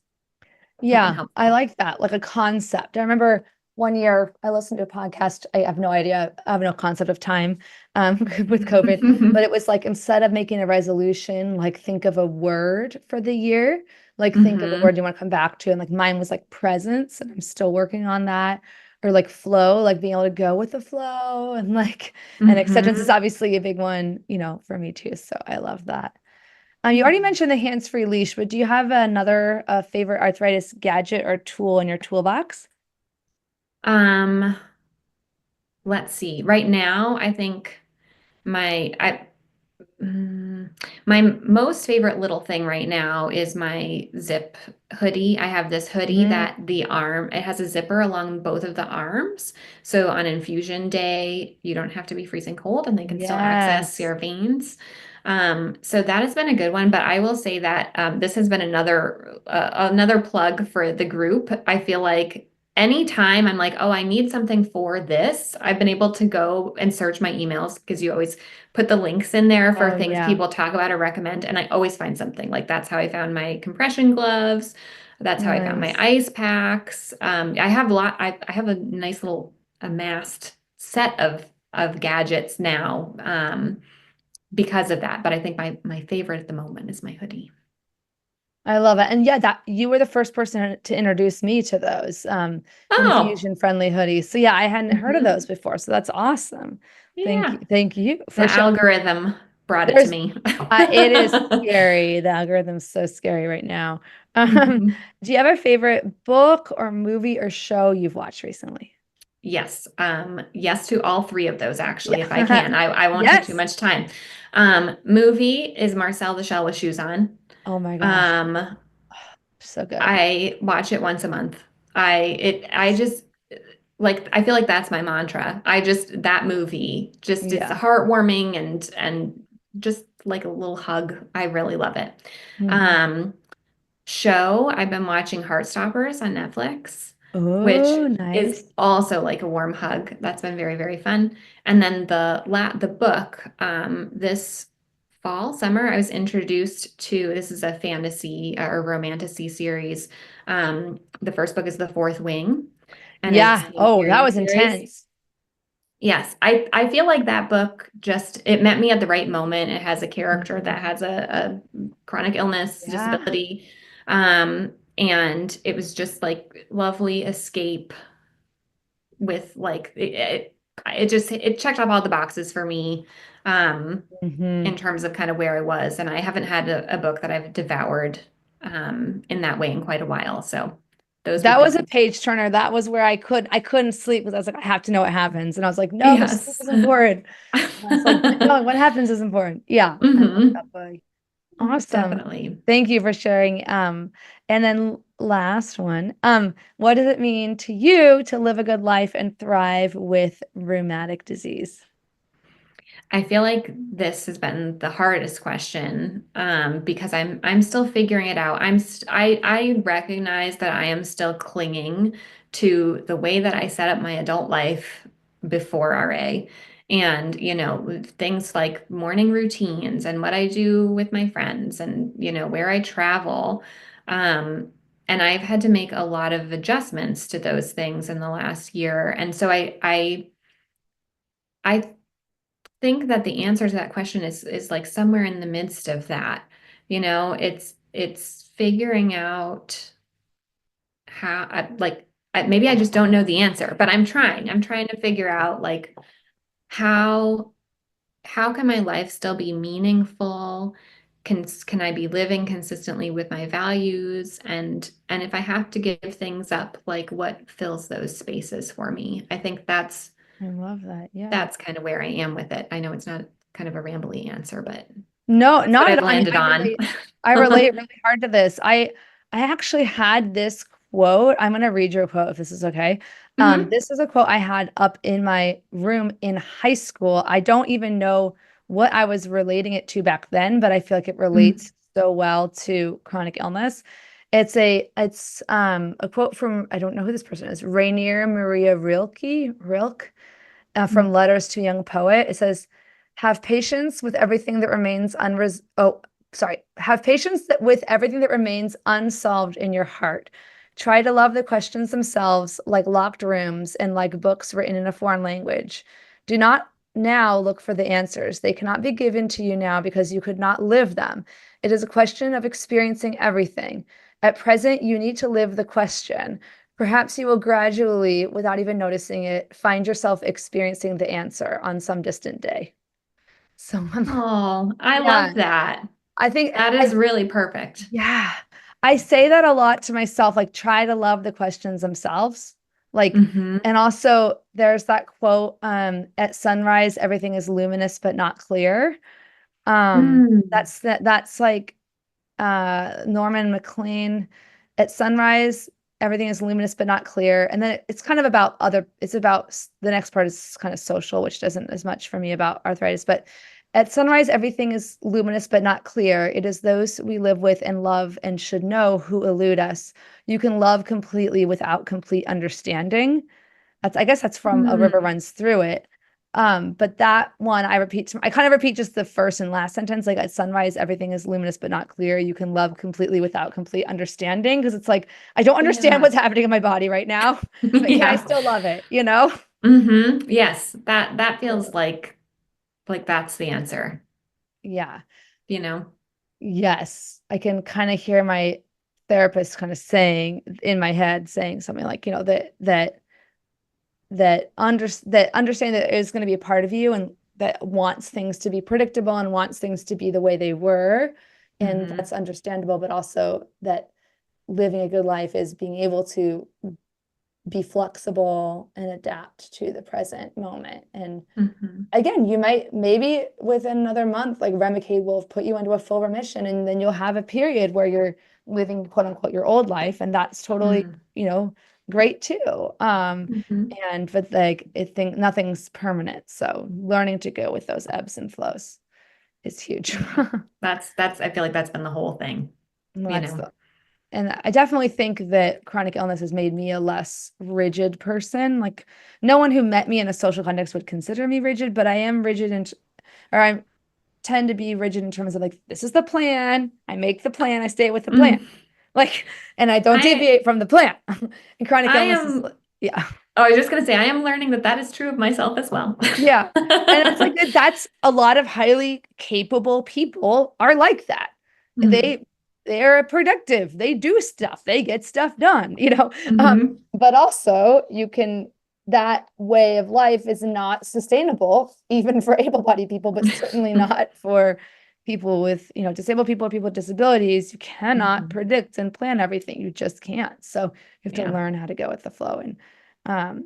have been Yeah, I helpful. like that, like a concept. I remember one year I listened to a podcast. I have no idea, I have no concept of time with COVID, but it was like instead of making a resolution, like think of a word for the year, like think of a Hmm. word you want to come back to. And like mine was like presence, and I'm still working on that. Or like flow, like being able to go with the flow, and like, and acceptance is Hmm. obviously a big one, for me too. So I love that. You already Yeah. mentioned the hands-free leash, but do you have another favorite arthritis gadget or tool in your toolbox? Um, let's see. Right now, I think my I Mm, my most favorite little thing right now is my zip hoodie. I have this hoodie Mm, that it has a zipper along both of the arms. So on infusion day, you don't have to be freezing cold and they can still access yes. your veins. So that has been a good one, but I will say that this has been another plug for the group. I feel like anytime I'm like, oh, I need something for this, I've been able to go and search my emails because you always put the links in there for Oh things yeah. people talk about or recommend, and I always find something. Like that's how I found my compression gloves. That's how I found my Nice. ice packs. I have a nice little amassed set of gadgets now because of that. But I think my favorite at the moment is my hoodie. I love it. And yeah, that you were the first person to introduce me to those Oh, infusion friendly hoodies. So yeah, I hadn't heard of those mhm. before. So that's awesome. Yeah. Thank you The for sharing. algorithm brought it to There's me. it is scary. The algorithm's so scary right now. Mhm. Do you have a favorite book or movie or show you've watched recently? Yes. Yes to all three of those, actually, if I Yeah. can. I won't take too Yes. much time. Movie is Marcel the Shell with Shoes On. Oh my gosh. Um, So good. I watch it once a month. I just like I feel like that's my mantra. That movie just it's Yeah. heartwarming and just like a little hug. I really love it. Hmm. Um, Show, I've been watching Heartstoppers on Netflix, which Oh, is nice. also like a warm hug. That's been very, very fun. And then the book, this fall, summer, I was introduced to this is a fantasy or romantasy series. The first book is The Fourth Wing, and it's Yeah. the Oh, that period was series. intense. Yes, I feel like that book just it met me at the right moment. It has a character Hmm. that has a chronic illness, Yeah. disability, and it was just like lovely escape with like it checked off all the boxes for me, Hmm. in terms of kind of where I was, and I haven't had a book that I've devoured in that way in quite a while. So those That would was a be page turner. That was where I couldn't sleep because I was like, I have to know what happens. And I was like, no, the sleep yes. is important. And I was like, but no, what happens is important. Yeah, I love Hmm. that book. Awesome. Definitely. Thank you for sharing. And then last one. What does it mean to you to live a good life and thrive with rheumatic disease? I feel like this has been the hardest question because I'm still figuring it out. I recognize that I am still clinging to the way that I set up my adult life before RA. And, things like morning routines and what I do with my friends and, where I travel. Um, and I've had to make a lot of adjustments to those things in the last year. And so I think that the answer to that question is like somewhere in the midst of that. It's figuring out how maybe I just don't know the answer, but I'm trying. I'm trying to figure out like how how can my life still be meaningful? Can I be living consistently with my values? And if I have to give things up, like what fills those spaces for me? I think I love that. Yeah. that's kind of where I am with it. I know it's not kind of a rambly answer, but No, that's what not I've at all. landed I on. relate. I relate really hard to this. I actually had this quote. I'm going to read your quote if this is okay. Hmm. This is a quote I had up in my room in high school. I don't even know what I was relating it to back then, but I feel like it Hmm. relates so well to chronic illness. It's a quote from, I don't know who this person is, Rainier Maria Rilke, from Letters to a Young Poet. It says, "Have patience with everything that remains unres. Oh, sorry. Have patience with everything that remains unsolved in your heart. Try to love the questions themselves, like locked rooms and like books written in a foreign language. Do not now look for the answers. They cannot be given to you now because you could not live them. It is a question of experiencing everything. At present, you need to live the question. Perhaps you will gradually, without even noticing it, find yourself experiencing the answer on some distant day." So, Oh, I yeah, love that. I think That is really perfect. yeah, I say that a lot to myself, like try to love the questions themselves. Like, Hmm. and also there's that quote, at sunrise, everything is luminous but not clear. Mm. That's like Norman McLean. At sunrise, everything is luminous but not clear. And then it's kind of about it's about the next part is kind of social, which doesn't as much for me about arthritis. But at sunrise, everything is luminous but not clear. It is those we live with and love and should know who elude us. You can love completely without complete understanding. I guess that's from A River Mm. Runs Through It. But that one I kind of repeat just the first and last sentence. Like at sunrise, everything is luminous but not clear. You can love completely without complete understanding. Because it's like, I don't understand Yeah. what's happening in my body right now, but can I Yeah. still love it, you know? Yes, that feels So, like that's the answer, yeah. you know? Yes. I can kind of hear my therapist kind of saying in my head, saying something like, that understand that is going to be a part of you and that wants things to be predictable and wants things to be the way they were, and Hmm. that's understandable, but also that living a good life is being able to be flexible and adapt to the present moment. And Hmm. again, you might maybe within another month, like Remicade will put you into a full remission, and then you'll have a period where you're living quote unquote your old life, and that's totally, great too. Hmm. And but like I think nothing's permanent, so learning to go with those ebbs and flows is huge. Yeah. That's I feel like that's been the whole thing, Well, you that's know. the and I definitely think that chronic illness has made me a less rigid person. Like no one who met me in a social context would consider me rigid, but I am rigid and or I tend to be rigid in terms of like this is the plan. I make the plan. I stay with the plan. Mm. Like, and I don't I deviate from the plan. And chronic I illness is am yeah. oh, I was just gonna say I am learning that that is true of myself as well. Yeah. And it's like that's a lot of highly capable people are like that. Mm. They're productive. They do stuff. They get stuff done. Hmm. But also you can that way of life is not sustainable even for able-bodied people, but certainly not for people with, disabled people or people with disabilities. You cannot Hmm. predict and plan everything. You just can't. So you have to Yeah. learn how to go with the flow. And um,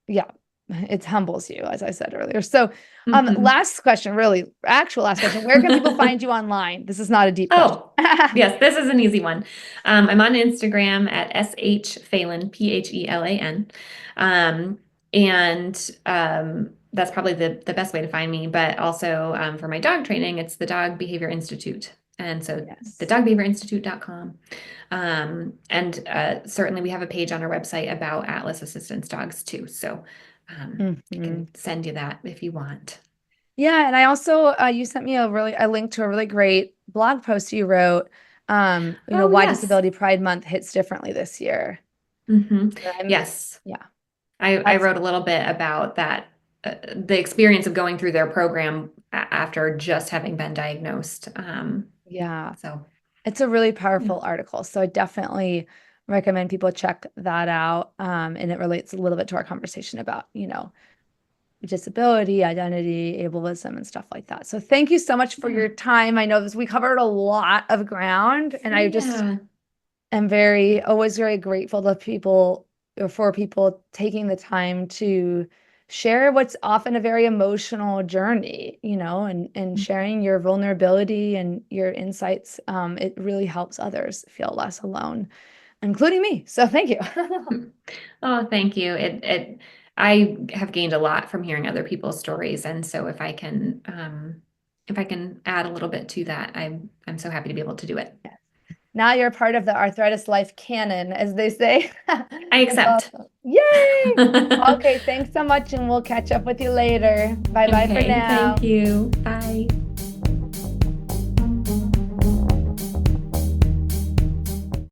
yeah, it humbles you, as I said earlier. So, Hmm. last question, really, actual last question. Where can people find you online? This is not a deep question. Oh, yes, this is an easy one. I'm on Instagram at shphelan, Phelan. Um, and that's probably the best way to find me. But also for my dog training, it's the Dog Behavior Institute. And so Yes. thedogbehaviorinstitute.com. And certainly we have a page on our website about Atlas Assistance dogs too. So I Mhm. can send you that if you want. Yeah, and I also you sent me a link to a really great blog post you wrote Oh, Why yes. Disability Pride Month hits differently this year. Hmm. I'm, Yes. yeah, I that's, wrote a little bit about that, the experience of going through their program after just having been diagnosed. yeah, So, it's a really yeah. powerful article. So I definitely recommend people check that out. And it relates a little bit to our conversation about, disability, identity, ableism, and stuff like that. So thank you so much for Yeah. your time. I know we covered a lot of ground, and I just Yeah. am always very grateful to people or for people taking the time to share what's often a very emotional journey, and sharing your vulnerability and your insights. It really helps others feel less alone, including me. So thank you. Oh, thank you. I have gained a lot from hearing other people's stories, and so if I can add a little bit to that, I'm so happy to be able to do it. Now you're part of the Arthritis Life canon, as they say. I That's accept. awesome. Yay! Okay, thanks so much, and we'll catch up with you later. Bye bye for Okay, thank now. you. Bye.